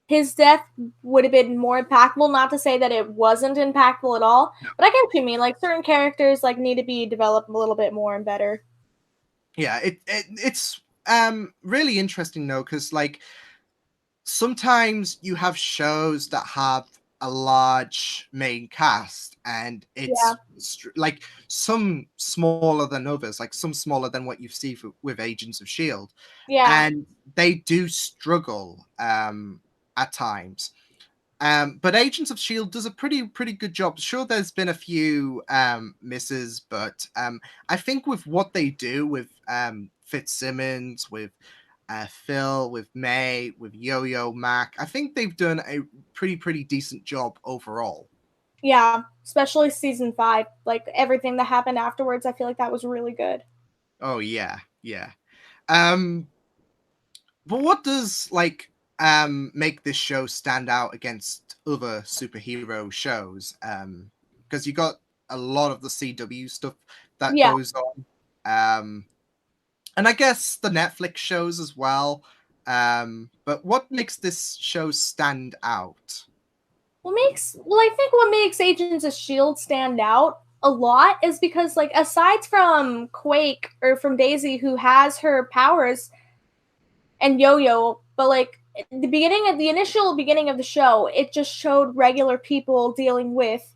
S2: his death would have been more impactful. Not to say that it wasn't impactful at all, but I get what you mean. Like certain characters like need to be developed a little bit more and better.
S1: Yeah, it's really interesting though, because like sometimes you have shows that have a large main cast and it's like some smaller than others, like some smaller than what you see with Agents of Shield.
S2: Yeah.
S1: And they do struggle at times. But Agents of Shield does a pretty good job. Sure, there's been a few misses, but I think with what they do with Fitzsimmons, with Phil, with May, with Yo-Yo Mac, I think they've done a pretty decent job overall.
S2: Yeah, especially season 5. Like everything that happened afterwards, I feel like that was really good.
S1: Oh yeah. But what does like make this show stand out against other superhero shows? Because you got a lot of the CW stuff that goes on. And I guess the Netflix shows as well. But what makes this show stand out?
S2: I think what makes Agents of Shield stand out a lot is because like aside from Quake or from Daisy who has her powers and Yo-Yo, but like the initial beginning of the show, it just showed regular people dealing with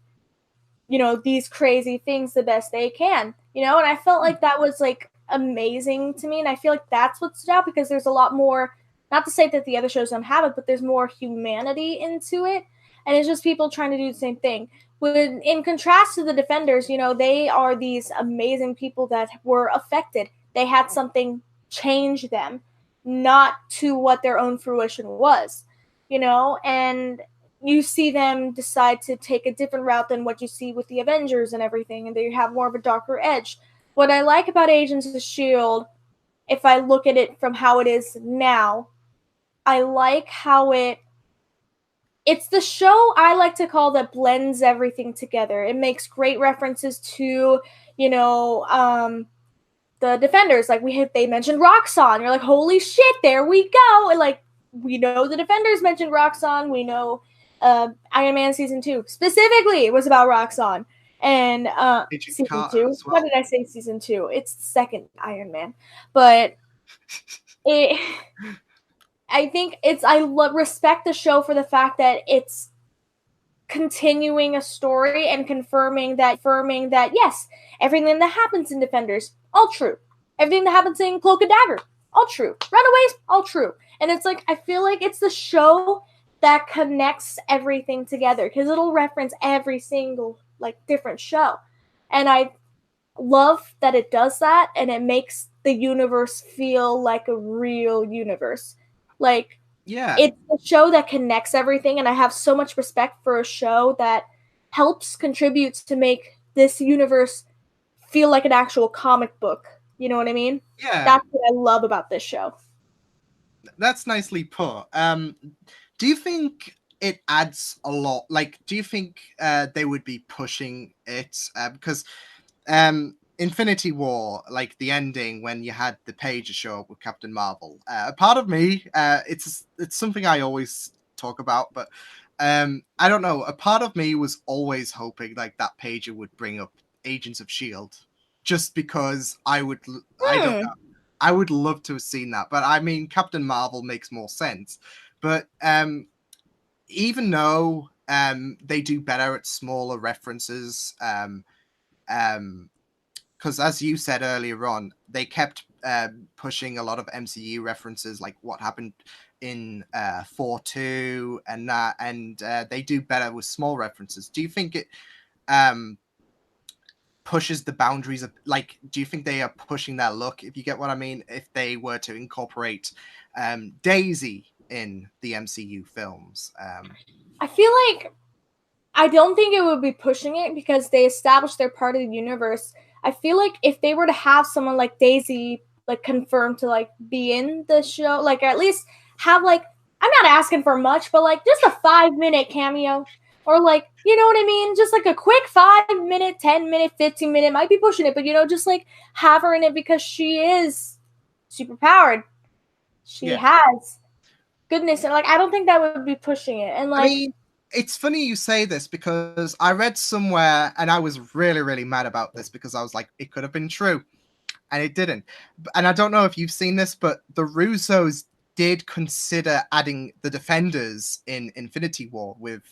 S2: these crazy things the best they can, and I felt like that was like amazing to me, and I feel like that's what stood out because there's a lot more, not to say that the other shows don't have it, but there's more humanity into it, and it's just people trying to do the same thing. When in contrast to the Defenders, they are these amazing people that were affected. They had something change them, not to what their own fruition was, and you see them decide to take a different route than what you see with the Avengers and everything, and they have more of a darker edge. What I like about Agents of S.H.I.E.L.D., if I look at it from how it is now, I like how it's the show I like to call that blends everything together. It makes great references to, the Defenders. Like they mentioned Roxxon. You're like, holy shit, there we go. And like, we know the Defenders mentioned Roxxon. We know Iron Man season 2 specifically was about Roxxon. And season
S1: Carter
S2: 2.
S1: well.
S2: What did I say? Season 2. It's the second Iron Man, but I think respect the show for the fact that it's continuing a story and confirming that yes, everything that happens in Defenders, all true. Everything that happens in Cloak and Dagger, all true. Runaways, all true. And it's like, I feel like it's the show that connects everything together because it'll reference every single like different show. And I love that it does that, and it makes the universe feel like a real universe. Like, it's a show that connects everything, and I have so much respect for a show that helps contribute to make this universe feel like an actual comic book. You know what I mean?
S1: Yeah.
S2: That's what I love about this show.
S1: That's nicely put. Do you think it adds a lot? Like, do you think they would be pushing it? Because Infinity War, like the ending when you had the pager show up with Captain Marvel, a part of me, it's something I always talk about, but I don't know. A part of me was always hoping like that pager would bring up Agents of Shield, just because I don't know. I would love to have seen that, but I mean, Captain Marvel makes more sense. But even though they do better at smaller references, because as you said earlier on, they kept pushing a lot of MCU references, like what happened in 4-2 and that, and they do better with small references. Do you think it pushes the boundaries of, like, do you think they are pushing their luck, if you get what I mean, if they were to incorporate Daisy in the MCU films?
S2: I feel like I don't think it would be pushing it because they established their part of the universe. I feel like if they were to have someone like Daisy like confirmed to like be in the show, like at least have like I'm not asking for much, but like just a 5-minute cameo. Or like, you know what I mean? Just like a quick 5-minute, 10-minute, 15-minute, might be pushing it, but just like have her in it because she is super powered. She has goodness, and like I don't think that would be pushing it. And like,
S1: I mean, it's funny you say this because I read somewhere and I was really, really mad about this because I was like, it could have been true. And it didn't. And I don't know if you've seen this, but the Russos did consider adding the Defenders in Infinity War with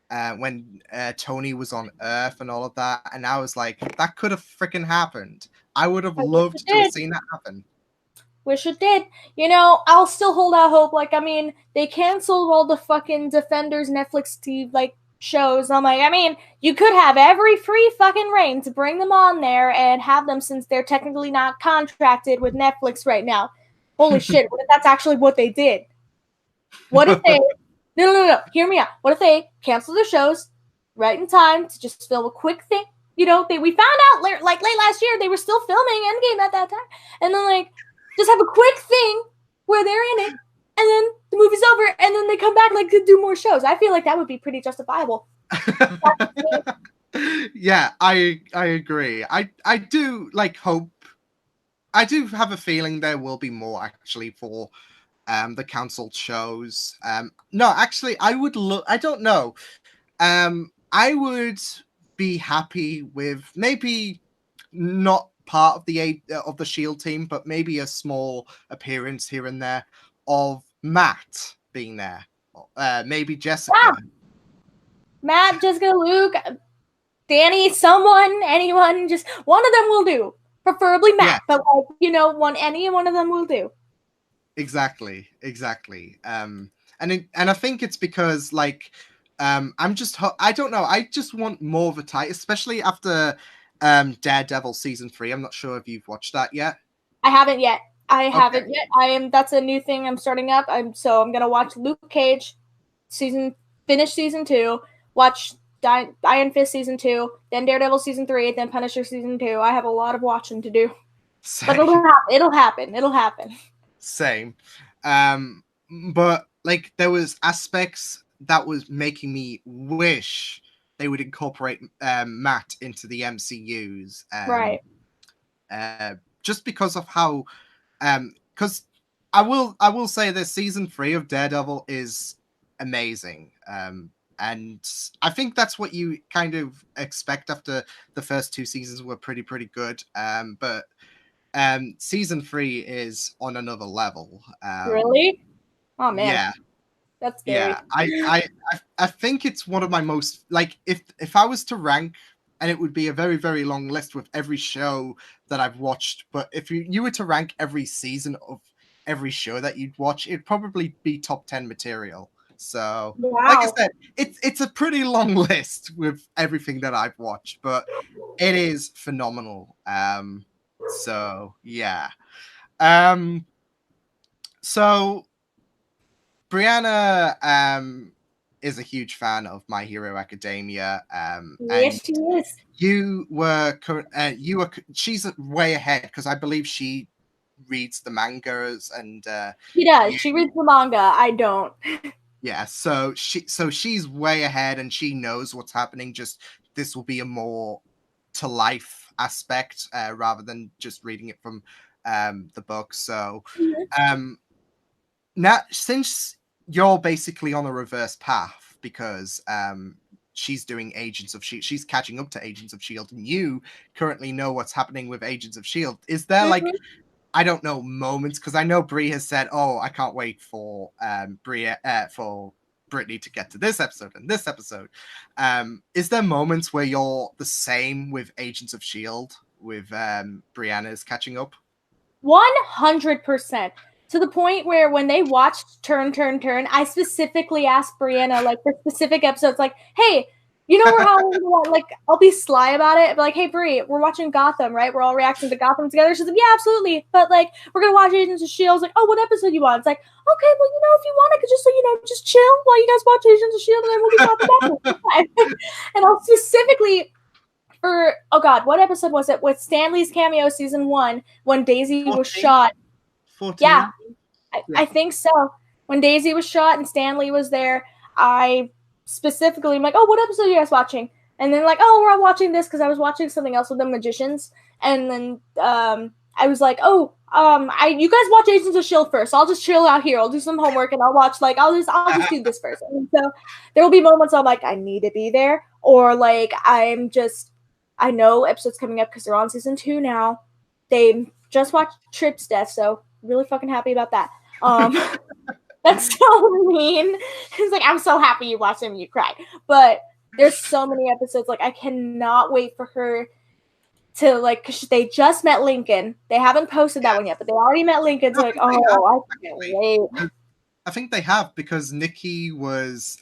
S1: when Tony was on Earth and all of that. And I was like, that could have freaking happened. I would have loved to have seen that happen.
S2: Wish it did. I'll still hold out hope. Like, I mean, they canceled all the fucking Defenders Netflix TV, like, shows. I'm like, I mean, you could have every free fucking reign to bring them on there and have them since they're technically not contracted with Netflix right now. Holy shit, what if that's actually what they did? What if they... No, hear me out. What if they cancel their shows right in time to just film a quick thing? We found out, late last year, they were still filming Endgame at that time. And then, like, just have a quick thing where they're in it, and then the movie's over, and then they come back like to do more shows. I feel like that would be pretty justifiable.
S1: Yeah, I agree. I do like hope. I do have a feeling there will be more actually for the cancelled shows. No, actually, I would look. I don't know. I would be happy with maybe not part of the Shield team, but maybe a small appearance here and there of Matt being there. Maybe Jessica.
S2: Yeah. Matt, Jessica, Luke, Danny, anyone, just one of them will do. Preferably Matt, but like, any one of them will do.
S1: Exactly. And I think it's because like I don't know. I just want more of a tie, especially after Daredevil season 3. I'm not sure if you've watched that yet.
S2: I haven't yet. That's a new thing I'm starting up. I'm gonna watch Luke Cage finish season 2, watch Iron Fist season 2, then Daredevil season 3, then Punisher season 2. I have a lot of watching to do. Same. But it'll happen.
S1: Same. But like there was aspects that was making me wish they would incorporate Matt into the MCUs.
S2: Right.
S1: Just because of how because I will say this, season 3 of Daredevil is amazing. And I think that's what you kind of expect after the first 2 seasons were pretty good. But season 3 is on another level.
S2: Really? Oh man.
S1: Yeah.
S2: That's scary.
S1: Yeah. I think it's one of my most, like, if I was to rank, and it would be a very, very long list with every show that I've watched, but if you were to rank every season of every show that you'd watch, it'd probably be top 10 material. So, Like I said, it's a pretty long list with everything that I've watched, but it is phenomenal. So yeah. So Brianna is a huge fan of My Hero Academia.
S2: Yes, she is.
S1: She's way ahead because I believe she reads the mangas and
S2: she does. She reads the manga. I don't.
S1: Yeah, so she's way ahead and she knows what's happening. Just this will be a more to life aspect rather than just reading it from the book. So now since you're basically on a reverse path because she's doing Agents of S.H.I.E.L.D., she's catching up to Agents of S.H.I.E.L.D., and you currently know what's happening with Agents of S.H.I.E.L.D. Is there like, I don't know, moments, because I know Brie has said, oh, I can't wait for for Brittany to get to this episode and this episode. Is there moments where you're the same with Agents of S.H.I.E.L.D., with Brianna's catching up?
S2: 100%. To the point where when they watched Turn, I specifically asked Brianna, like, for specific episodes, like, hey, you know, like, I'll be sly about it, but like, hey, Brie, we're watching Gotham, right? We're all reacting to Gotham together. She's like, yeah, absolutely. But like, we're going to watch Agents of S.H.I.E.L.D. I was like, oh, what episode you want? It's like, okay, well, you know, if you want, I could just, just chill while you guys watch Agents of S.H.I.E.L.D. and then we'll be talking about it. And I'll specifically for, oh God, what episode was it? With Stanley's cameo season 1 when Daisy 14? Was shot.
S1: 14?
S2: Yeah, I think so. when Daisy was shot and Stanley was there, I specifically am like, oh, what episode are you guys watching? And then like, oh, we're all watching this because I was watching something else with the Magicians. And then I was like, oh, you guys watch Agents of S.H.I.E.L.D. first. I'll just chill out here. I'll do some homework and I'll watch I'll just do this first. And so there will be moments I'm like, I need to be there, or like I know episodes coming up because they're on season 2 now. They just watched Trip's death, so really fucking happy about that. That's so mean. It's like, I'm so happy you watched them, you cried. But there's so many episodes. Like, I cannot wait for her to, like, cause they just met Lincoln. They haven't posted that one yet, but they already met Lincoln. So, like, I can't wait.
S1: I think they have, because Nikki was,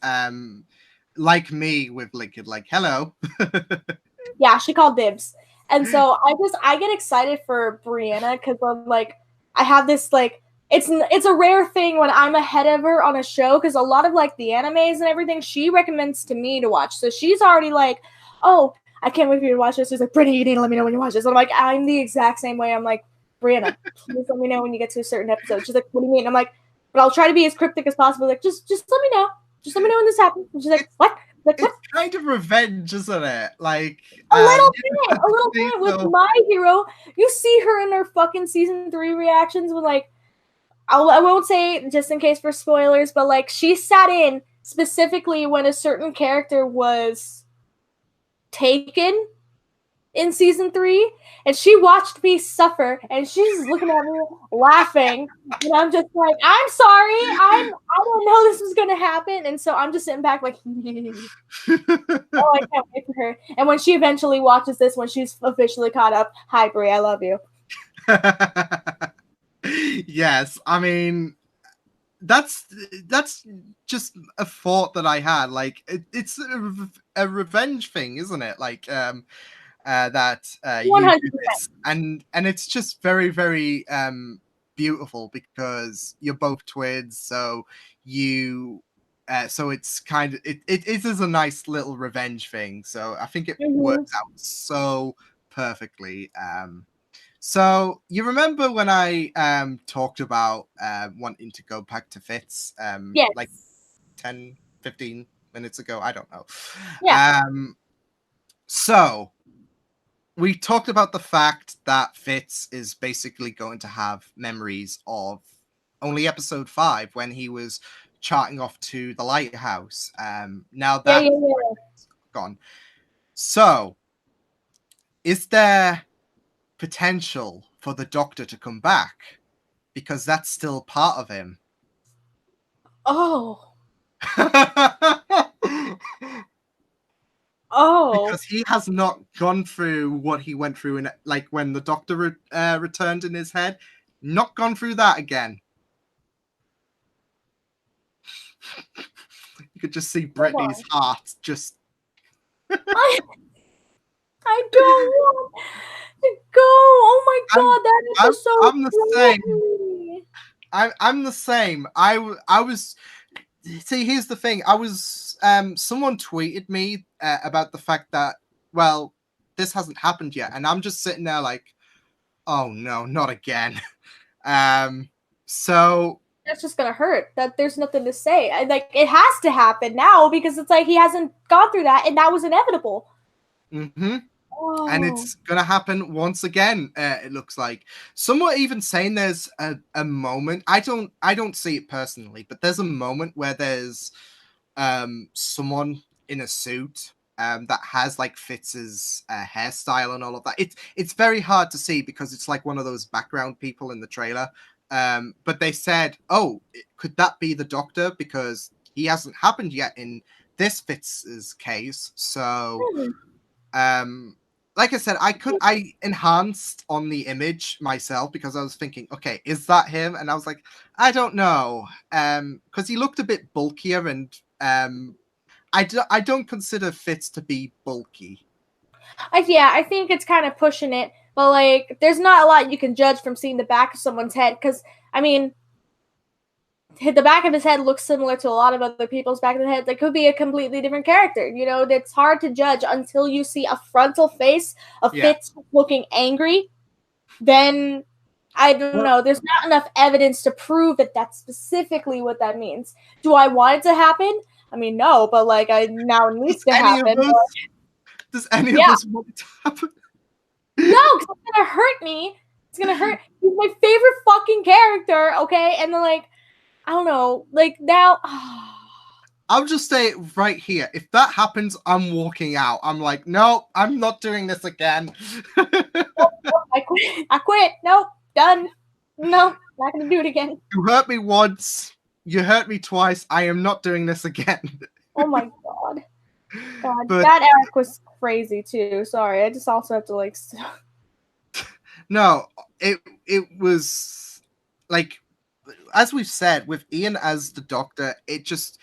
S1: like me with Lincoln, like, hello.
S2: Yeah, she called dibs. And so I get excited for Brianna because I'm like, I have this, like, it's a rare thing when I'm ahead of her on a show, because a lot of like the animes and everything she recommends to me to watch. So she's already like, oh, I can't wait for you to watch this. She's like, Brittany, you need to let me know when you watch this. I'm like, I'm the exact same way. I'm like, Brianna, please let me know when you get to a certain episode. She's like, what do you mean? I'm like, but I'll try to be as cryptic as possible. Like, just let me know. Just let me know when this happens. And she's like, what? Like,
S1: it's kind of revenge, isn't it? Like
S2: a little bit with My Hero. You see her in her fucking season 3 reactions with like, I won't say just in case for spoilers, but like she sat in specifically when a certain character was taken in season 3, and she watched me suffer, and she's looking at me laughing, and I'm just like, I'm sorry, I don't know this was gonna happen, and so I'm just sitting back like, oh, I can't wait for her. And when she eventually watches this, when she's officially caught up, hi Brie, I love you.
S1: Yes, I mean, that's just a thought that I had. Like, it's a revenge thing, isn't it? Like, that 100%. And it's just very, very beautiful, because you're both twins, so you so it's kind of it is a nice little revenge thing. So I think it works out so perfectly. So you remember when I talked about wanting to go back to Fitz
S2: yes.
S1: like 10, 15 minutes ago? I don't know.
S2: Yeah.
S1: So we talked about the fact that Fitz is basically going to have memories of only episode 5, when he was charting off to the lighthouse. Now that's gone. So is there potential for the Doctor to come back, because that's still part of him?
S2: Oh.
S1: Because he has not gone through what he went through in, like, when the Doctor returned in his head. Not gone through that again. You could just see Brittany's heart just.
S2: I don't want to go. Oh my god, that is so.
S1: I'm the same. I'm the same. I was. See, here's the thing. I was. Someone tweeted me about the fact that, well, this hasn't happened yet, and I'm just sitting there like, oh no, not again. So
S2: that's just gonna hurt. That there's nothing to say. Like, it has to happen now, because it's like he hasn't gone through that, and that was inevitable.
S1: Mm-hmm. Oh. And it's gonna happen once again. It looks like some are even saying there's a moment. I don't see it personally, but there's a moment where there's someone in a suit that has like Fitz's hairstyle and all of that. It's very hard to see because it's like one of those background people in the trailer. But they said, oh, could that be the Doctor? Because he hasn't happened yet in this Fitz's case. So, like I said, I enhanced on the image myself because I was thinking, okay, is that him? And I was like, I don't know. Because he looked a bit bulkier, and I don't consider Fitz to be bulky.
S2: I think it's kind of pushing it. But, like, there's not a lot you can judge from seeing the back of someone's head. Because, I mean, the back of his head looks similar to a lot of other people's back of the heads. It could be a completely different character. You know, it's hard to judge until you see a frontal face of Fitz looking angry. Then I don't know. There's not enough evidence to prove that that's specifically what that means. Do I want it to happen? I mean, no, but like, I now needs to happen.
S1: Does any of us want it to happen?
S2: No, because it's gonna hurt me. It's gonna hurt. He's my favorite fucking character, okay? And then, like, I don't know, like, now...
S1: I'll just say it right here. If that happens, I'm walking out. I'm like, no, I'm not doing this again.
S2: Nope, I quit. Nope, done. Nope, not gonna do it again.
S1: You hurt me once. You hurt me twice. I am not doing this again.
S2: Oh my god. God, but that arc was crazy too. Sorry, I just also have to like...
S1: No, it was like, as we've said, with Ian as the Doctor, it just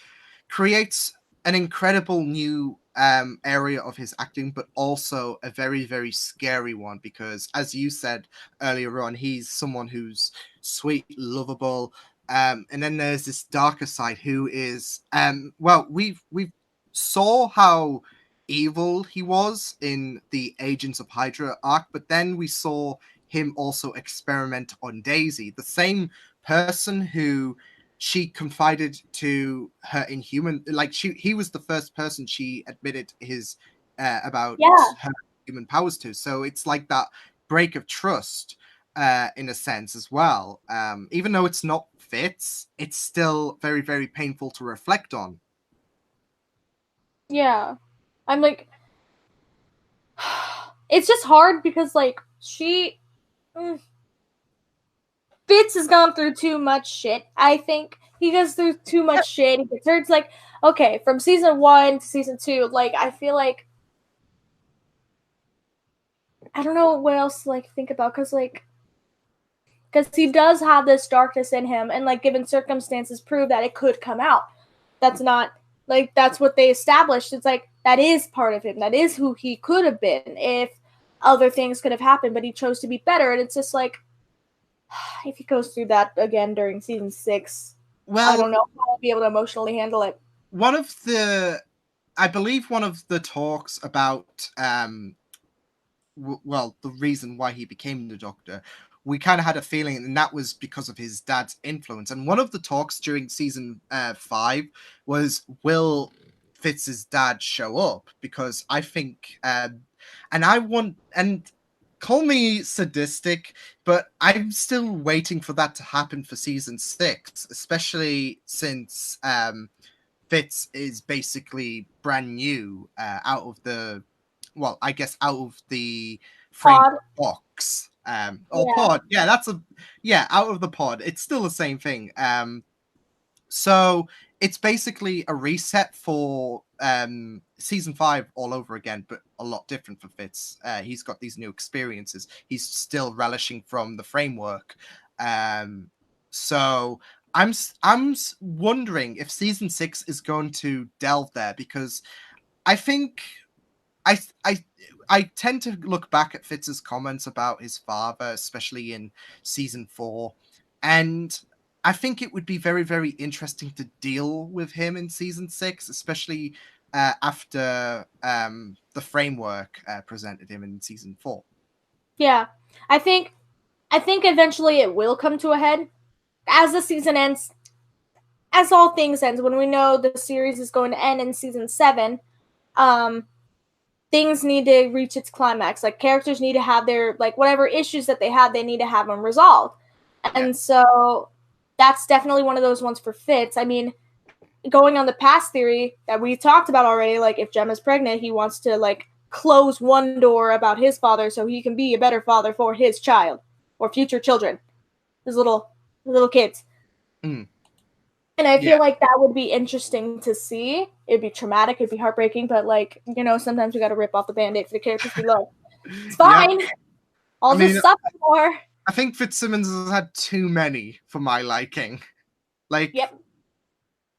S1: creates an incredible new area of his acting, but also a very, very scary one, because as you said earlier on, he's someone who's sweet, lovable, and then there's this darker side who is well, we've saw how evil he was in the Agents of Hydra arc, but then we saw him also experiment on Daisy, the same person who she confided to her Inhuman. Like, he was the first person she admitted his about her human powers to. So it's like that break of trust in a sense as well. Even though it's not Fitz, it's still very, very painful to reflect on.
S2: Yeah, I'm like, it's just hard because like Fitz has gone through too much shit. I think he goes through too much shit. He gets hurt. It's like, okay, from season 1 to season 2, like I feel like I don't know what else to like think about, because he does have this darkness in him, and like given circumstances prove that it could come out. That's not like, that's what they established. It's like, that is part of him. That is who he could have been if other things could have happened, but he chose to be better. And it's just like, if he goes through that again during season 6, well, I don't know how I'll be able to emotionally handle it.
S1: I believe one of the talks about well, the reason why he became the Doctor, we kind of had a feeling, and that was because of his dad's influence. And one of the talks during season 5 was, will Fitz's dad show up? Because I think, and call me sadistic, but I'm still waiting for that to happen for season 6, especially since Fitz is basically brand new out of the frame box. Pod. Yeah, out of the pod. It's still the same thing. So it's basically a reset for season 5 all over again, but a lot different for Fitz. He's got these new experiences. He's still relishing from the framework. So I'm wondering if season 6 is going to delve there, because I think I tend to look back at Fitz's comments about his father, especially in season 4, and I think it would be very, very interesting to deal with him in season 6, especially after the framework presented him in season 4.
S2: Yeah, I think eventually it will come to a head as the season ends. As all things ends, when we know the series is going to end in season 7, things need to reach its climax. Like, characters need to have their, like, whatever issues that they have, they need to have them resolved. And so that's definitely one of those ones for Fitz. I mean, going on the past theory that we talked about already, like, if Gemma's pregnant, he wants to, like, close one door about his father so he can be a better father for his child or future children, his little kids. And I feel like that would be interesting to see. It'd be traumatic, it'd be heartbreaking, but, like, you know, sometimes we gotta rip off the Band-Aid for the characters we love. It's fine. I'll just suffer more.
S1: I think Fitzsimmons has had too many for my liking. Like,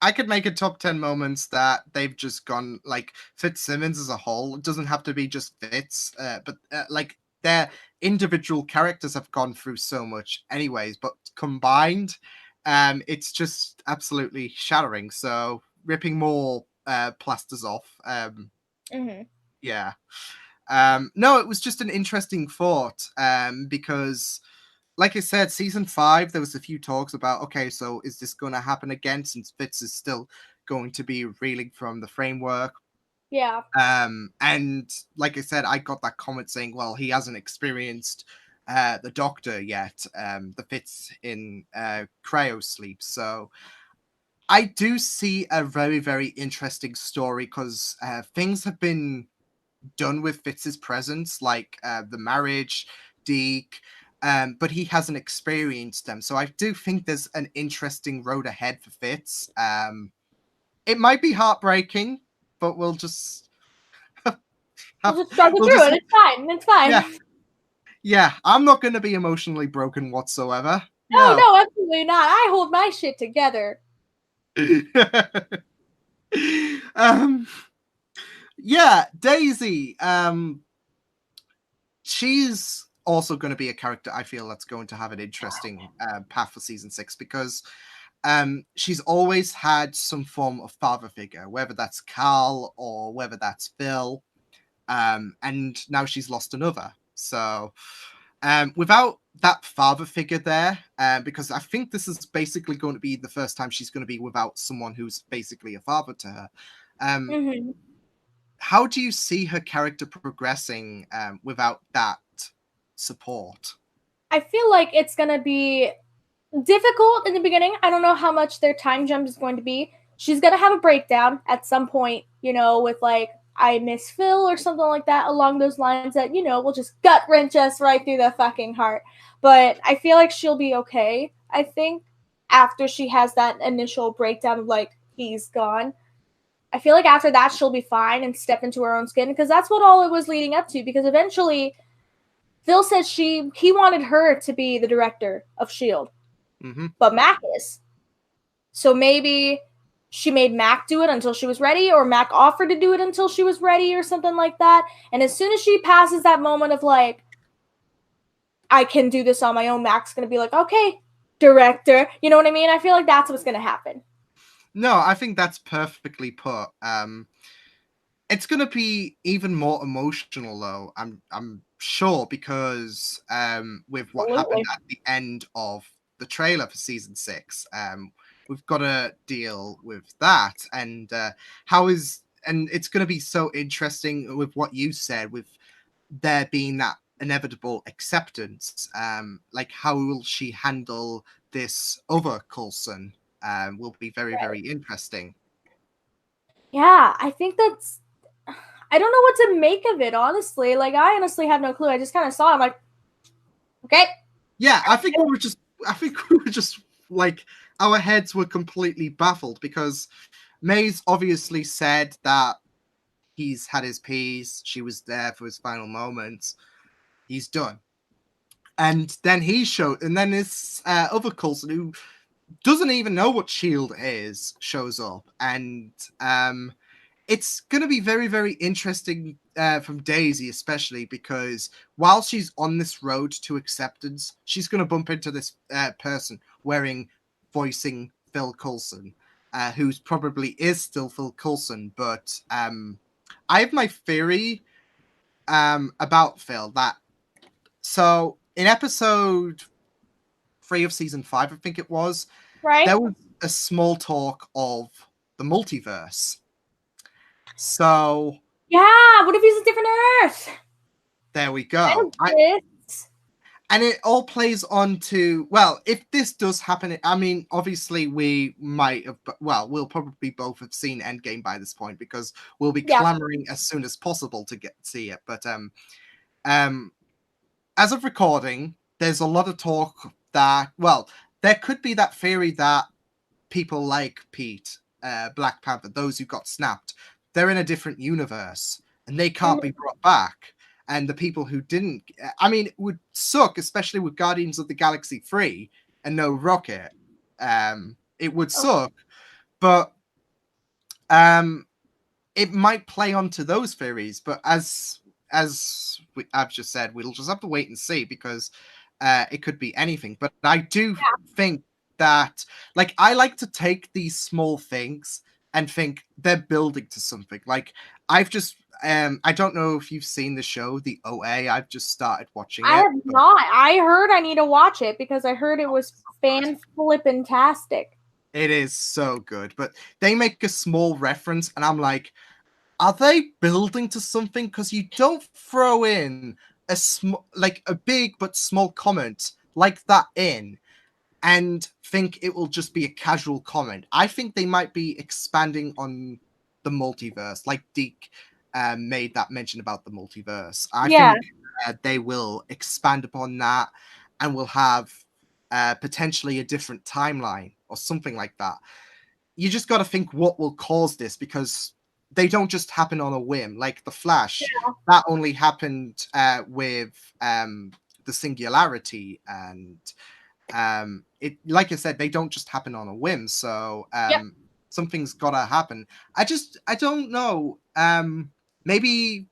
S1: I could make a top 10 moments that they've just gone, like, Fitzsimmons as a whole. It doesn't have to be just Fitz, but, like, their individual characters have gone through so much anyways, but combined, it's just absolutely shattering. So ripping more plasters off. Yeah. No, it was just an interesting thought, because, like I said, season 5, there was a few talks about, okay, so is this going to happen again since Fitz is still going to be reeling from the framework?
S2: Yeah.
S1: And like I said, I got that comment saying, well, he hasn't experienced the Doctor yet, the Fitz in cryo sleep. So I do see a very, very interesting story because things have been done with Fitz's presence, like the marriage, Deke, but he hasn't experienced them. So I do think there's an interesting road ahead for Fitz. It might be heartbreaking, but we'll just
S2: We'll just struggle
S1: we'll
S2: through
S1: just
S2: it. It's fine. It's fine.
S1: yeah. I'm not going to be emotionally broken whatsoever.
S2: No, absolutely not. I hold my shit together.
S1: Yeah, Daisy. She's also going to be a character I feel that's going to have an interesting path for season 6 because she's always had some form of father figure, whether that's Carl or whether that's Phil, and now she's lost another. So without that father figure there, because I think this is basically going to be the first time she's going to be without someone who's basically a father to her. How do you see her character progressing without that support?
S2: I feel like it's going to be difficult in the beginning. I don't know how much their time jump is going to be. She's going to have a breakdown at some point, with like, I miss Phil or something like that along those lines that, will just gut wrench us right through the fucking heart. But I feel like she'll be okay, I think, after she has that initial breakdown of like, he's gone. I feel like after that she'll be fine and step into her own skin because that's what all it was leading up to. Because eventually, Phil said he wanted her to be the director of S.H.I.E.L.D., but Mac is. So maybe she made Mac do it until she was ready, or Mac offered to do it until she was ready, or something like that. And as soon as she passes that moment of like, I can do this on my own, Mac's going to be like, okay, director. You know what I mean? I feel like that's what's going to happen.
S1: No, I think that's perfectly put. It's going to be even more emotional, though. I'm sure because with what happened at the end of the trailer for season 6, we've got to deal with that, and it's going to be so interesting with what you said, with there being that inevitable acceptance. Like, how will she handle this other Coulson? Will be very, very interesting.
S2: Yeah, I think that's. I don't know what to make of it, honestly. Like, I honestly have no clue. I just kind of saw it. I'm like, okay.
S1: Yeah, I think we were just like, our heads were completely baffled because May's obviously said that he's had his piece. She was there for his final moments. He's done. And then and then this other Coulson who doesn't even know what S.H.I.E.L.D. is shows up. And it's going to be very, very interesting from Daisy, especially because while she's on this road to acceptance, she's going to bump into this person voicing Phil Coulson, who's probably is still Phil Coulson. But I have my theory about Phil that. So in episode 3 of season 5, I think it was,
S2: right?
S1: There was a small talk of the multiverse. So
S2: yeah, what if he's a different Earth?
S1: There we go. And it all plays on to, well, if this does happen, I mean, obviously we might have, we'll probably both have seen Endgame by this point because we'll be clamoring as soon as possible to see it. But as of recording, there's a lot of talk that, there could be that theory that people like Pete, Black Panther, those who got snapped, they're in a different universe and they can't be brought back. And the people who didn't, I mean, it would suck, especially with Guardians of the Galaxy 3 and no Rocket. It would suck, but it might play onto those theories. But as I've just said, we'll just have to wait and see because it could be anything. But I do think that, like, I like to take these small things and think they're building to something. Like, I don't know if you've seen the show, the OA. I've just started watching it.
S2: I have not. I heard I need to watch it because I heard it was fan-flippin-tastic.
S1: It is so good, but they make a small reference, and I'm like, are they building to something? Because you don't throw in a big but small comment like that in and think it will just be a casual comment. I think they might be expanding on the multiverse, like Deke made that mention about the multiverse. I think they will expand upon that, and will have potentially a different timeline or something like that. You just got to think what will cause this, because they don't just happen on a whim. Like the Flash, that only happened with the Singularity, and it, like I said, they don't just happen on a whim. So something's got to happen. I don't know. Maybe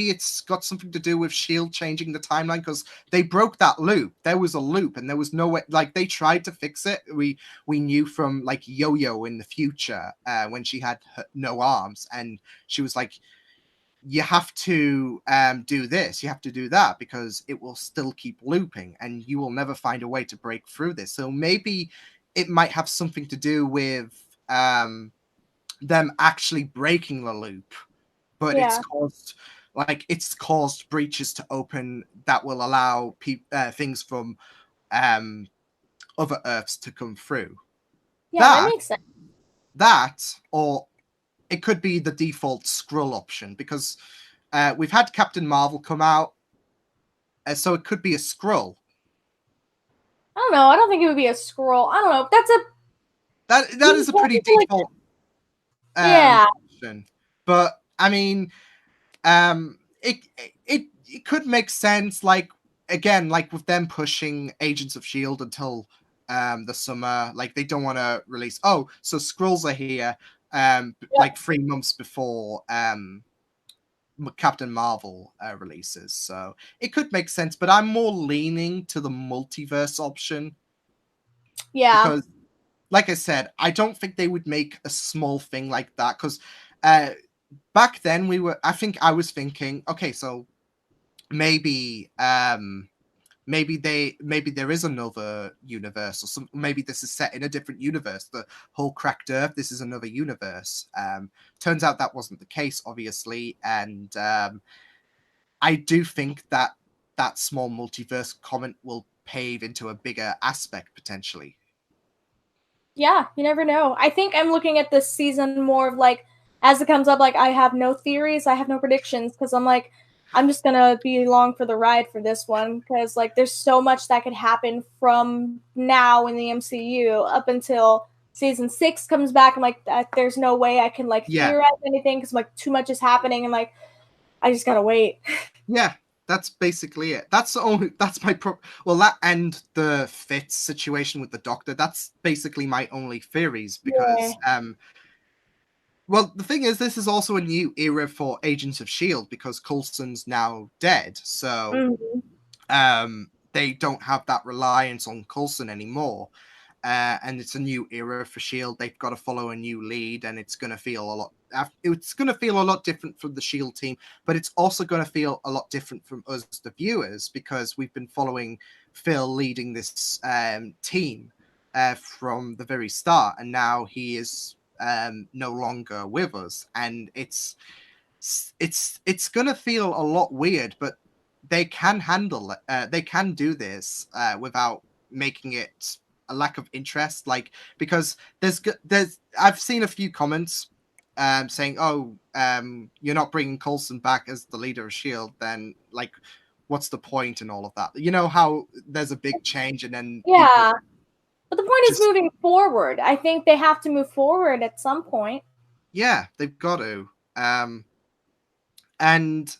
S1: it's got something to do with Shield changing the timeline, because they broke that loop. There was a loop, and there was no way. Like, they tried to fix it. We knew from like Yo-Yo in the future when she had no arms, and she was like, you have to do this, you have to do that, because it will still keep looping, and you will never find a way to break through this. So maybe it might have something to do with them actually breaking the loop, but it's caused breaches to open that will allow things from other Earths to come through.
S2: Yeah, that makes sense.
S1: That, or it could be the default Skrull option, because we've had Captain Marvel come out, so it could be a Skrull.
S2: I don't know. I don't think it would be a Skrull. I don't know.
S1: That is a pretty default option. But I mean, it could make sense. Like, again, like with them pushing Agents of Shield until the summer, like they don't want to release. Oh, so Skrulls are here. Like 3 months before Captain Marvel releases, so it could make sense. But I'm more leaning to the multiverse option.
S2: Yeah.
S1: Because, like I said, I don't think they would make a small thing like that. Because back then I was thinking, okay, so maybe there is another universe, or maybe this is set in a different universe. The whole cracked Earth, this is another universe. Turns out that wasn't the case, obviously, and I do think that small multiverse comment will pave into a bigger aspect potentially.
S2: Yeah, you never know. I think I'm looking at this season more of like, as it comes up, like I have no theories, I have no predictions, because I'm like, I'm just gonna be along for the ride for this one, because like there's so much that could happen from now in the MCU up until season 6 comes back. I'm like, there's no way I can like theorize anything, because like too much is happening, and like I just gotta wait.
S1: Yeah, that's basically it. That's my well, that and the Fitz situation with the Doctor. That's basically my only theories, because well, the thing is, this is also a new era for Agents of Shield, because Coulson's now dead, so they don't have that reliance on Coulson anymore. And it's a new era for Shield. They've got to follow a new lead, and it's going to feel a lot different from the Shield team, but it's also going to feel a lot different from us, the viewers, because we've been following Phil leading this team from the very start, and now he is no longer with us, and it's going to feel a lot weird, but they can handle it. They can do this without making it a lack of interest, like, because there's I've seen a few comments saying, oh, you're not bringing Coulson back as the leader of Shield, then like what's the point, and all of that. You know how there's a big change, and then
S2: but the point is moving forward. I think they have to move forward at some point.
S1: Yeah, they've got to. And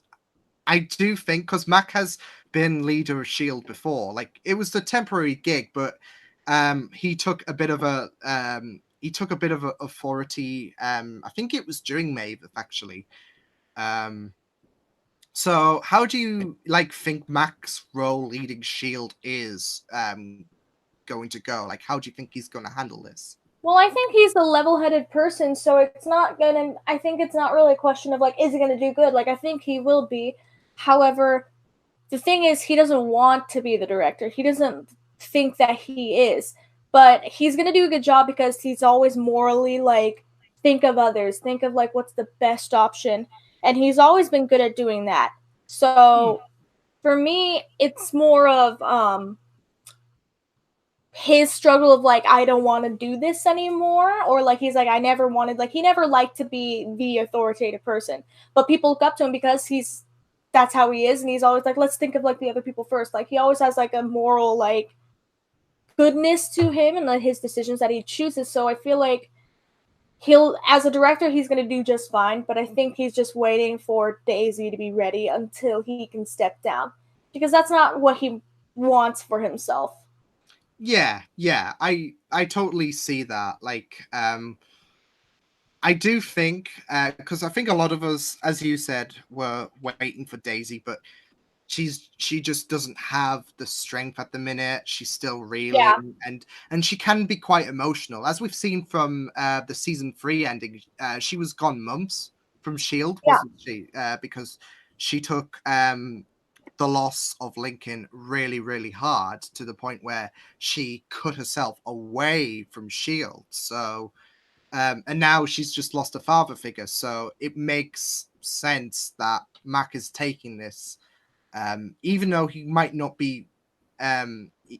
S1: I do think, because Mac has been leader of Shield before, like it was the temporary gig, but he took a bit of authority. I think it was during Maeve, actually. So how do you think Mac's role leading Shield is going to go? Like, how do you think he's going to handle this?
S2: Well, I think he's a level-headed person, so it's not gonna. I think it's not really a question of like, is he gonna do good? Like, I think he will be. However, the thing is, he doesn't want to be the director. He doesn't think that he is, but he's gonna do a good job because he's always morally like, think of others, think of like what's the best option, and he's always been good at doing that. So, for me, it's more of his struggle of like, I don't want to do this anymore, or like he's like, I never wanted, like he never liked to be the authoritative person, but people look up to him because that's how he is, and he's always like, let's think of like the other people first. Like he always has like a moral like goodness to him and like his decisions that he chooses. So I feel like he'll, as a director, he's going to do just fine, but I think he's just waiting for Daisy to be ready until he can step down, because that's not what he wants for himself.
S1: Yeah, I totally see that. Like, I do think, because I think a lot of us, as you said, were waiting for Daisy, but she just doesn't have the strength at the minute. She's still reeling, and she can be quite emotional, as we've seen from the season 3 ending. She was gone months from Shield, wasn't she? Because she took the loss of Lincoln really, really hard, to the point where she cut herself away from Shield. So, and now she's just lost a father figure. So it makes sense that Mac is taking this, even though he might not be,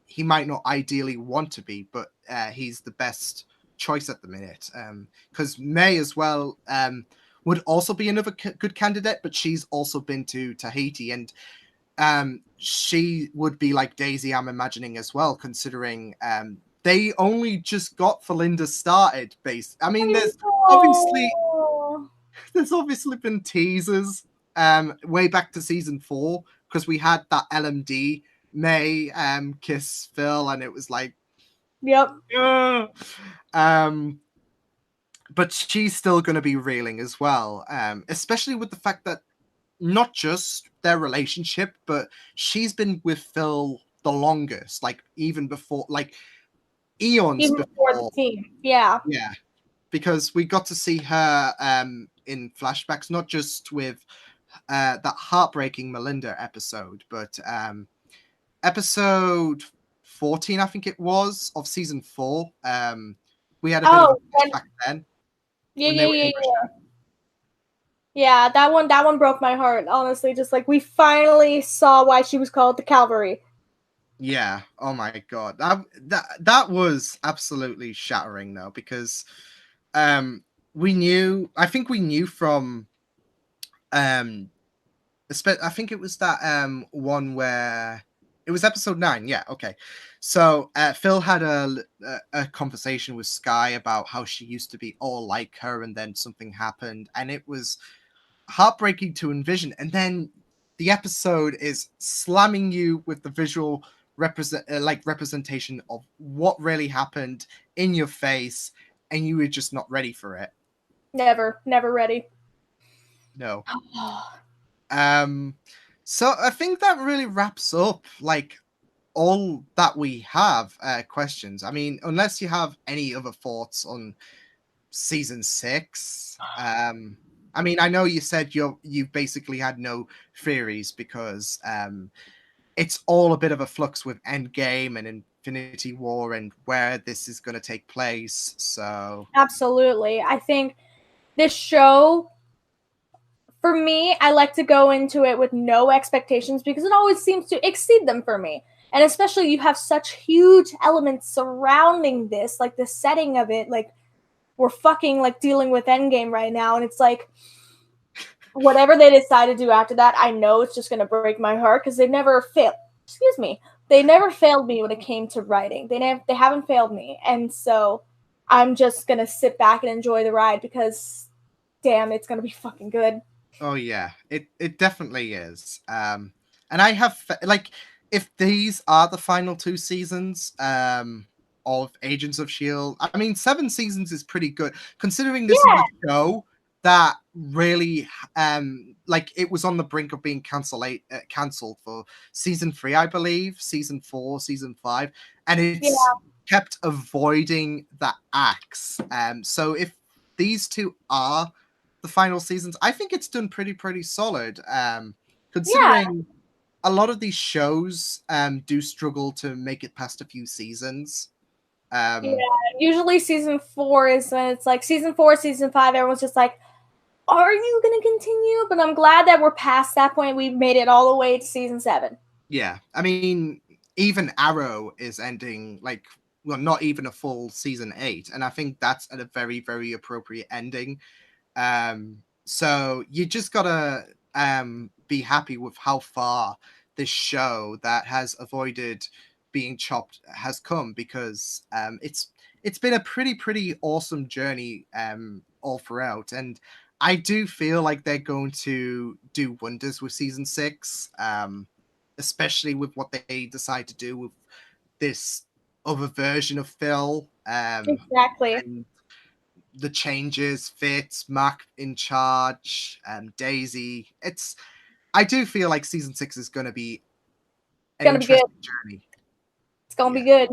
S1: he might not ideally want to be, but he's the best choice at the minute. Because May as well would also be another good candidate, but she's also been to Tahiti, and she would be like Daisy, I'm imagining, as well, considering they only just got Felinda started. I mean, there's obviously been teasers way back to season 4, because we had that LMD May kiss Phil, and it was like,
S2: yep.
S1: But she's still going to be reeling as well, especially with the fact that not just their relationship, but she's been with Phil the longest, like even before, like eons
S2: before the team. Yeah,
S1: because we got to see her in flashbacks, not just with that heartbreaking Melinda episode, but episode 14, I think it was, of season 4. We had a bit of a flashback then.
S2: Yeah, that one broke my heart, honestly. Just like, we finally saw why she was called the Cavalry.
S1: Yeah. Oh my god. That was absolutely shattering, though, because I think we knew from I think it was that one where it was episode 9. Yeah, okay. So Phil had a conversation with Skye about how she used to be all like her, and then something happened, and it was heartbreaking to envision. And then the episode is slamming you with the visual representation of what really happened in your face, and you were just not ready for it.
S2: Never ready.
S1: No. So I think that really wraps up like all that we have questions. I mean, unless you have any other thoughts on season 6. I mean, I know you said you basically had no theories because it's all a bit of a flux with Endgame and Infinity War and where this is going to take place. So
S2: absolutely, I think this show, for me, I like to go into it with no expectations because it always seems to exceed them for me. And especially, you have such huge elements surrounding this, like the setting of it, like we're fucking like dealing with Endgame right now, and it's like, whatever they decide to do after that, I know it's just gonna break my heart because they never failed. Excuse me, they never failed me when it came to writing. They haven't failed me, and so I'm just gonna sit back and enjoy the ride because, damn, it's gonna be fucking good.
S1: Oh yeah, it definitely is. And I have like, if these are the final 2 seasons of Agents of Shield, I mean 7 seasons is pretty good considering this is a show that really like it was on the brink of being cancelled for season 3, I believe, season 4, season 5, and kept avoiding the axe. So if these two are the final seasons, I think it's done pretty solid. Considering a lot of these shows do struggle to make it past a few seasons.
S2: Yeah, usually season 4 is when it's like season 4, season 5, everyone's just like, are you going to continue? But I'm glad that we're past that point. We've made it all the way to season 7.
S1: Yeah, I mean, even Arrow is ending, like, well, not even a full season 8, and I think that's a very appropriate ending. So you just gotta be happy with how far this show that has avoided being chopped has come, because it's been a pretty awesome journey all throughout, and I do feel like they're going to do wonders with season 6, especially with what they decide to do with this other version of Phil.
S2: Exactly.
S1: And the changes, Fitz, Mac in charge, Daisy. I do feel like season 6 is going to be an interesting journey.
S2: It's going to be good.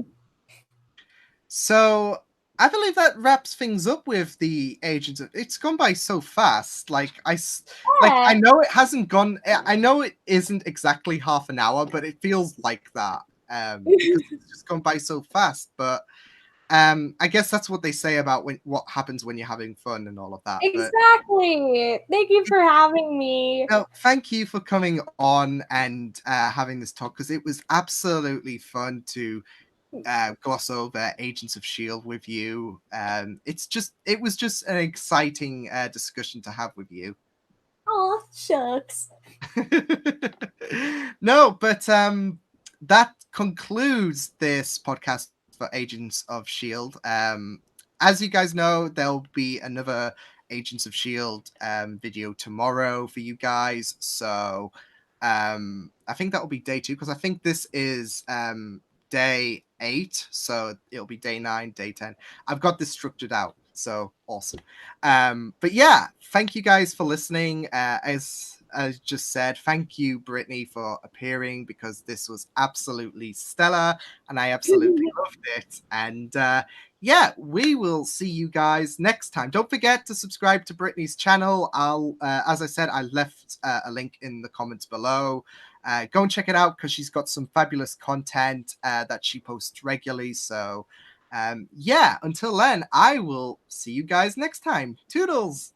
S1: So I believe that wraps things up with the Agents of... It's gone by so fast. Like I know it hasn't gone... I know it isn't exactly half an hour, but it feels like that. Because it's just gone by so fast. But I guess that's what they say about what happens when you're having fun and all of that.
S2: Exactly. Thank you for having me.
S1: No, thank you for coming on and having this talk, because it was absolutely fun to gloss over Agents of S.H.I.E.L.D. with you. It was just an exciting discussion to have with you.
S2: Oh, shucks.
S1: No, but that concludes this podcast for Agents of S.H.I.E.L.D. As you guys know, there'll be another Agents of S.H.I.E.L.D. Video tomorrow for you guys. So I think that will be day 2, because I think this is day 8, so it'll be day 9, day 10. I've got this structured out, so awesome. But yeah, thank you guys for listening. As I just said, thank you, Brittany, for appearing, because this was absolutely stellar and I absolutely loved it. And yeah, we will see you guys next time. Don't forget to subscribe to Brittany's channel. I'll as I said, I left a link in the comments below. Go and check it out, because she's got some fabulous content that she posts regularly. So yeah, until then, I will see you guys next time. Toodles!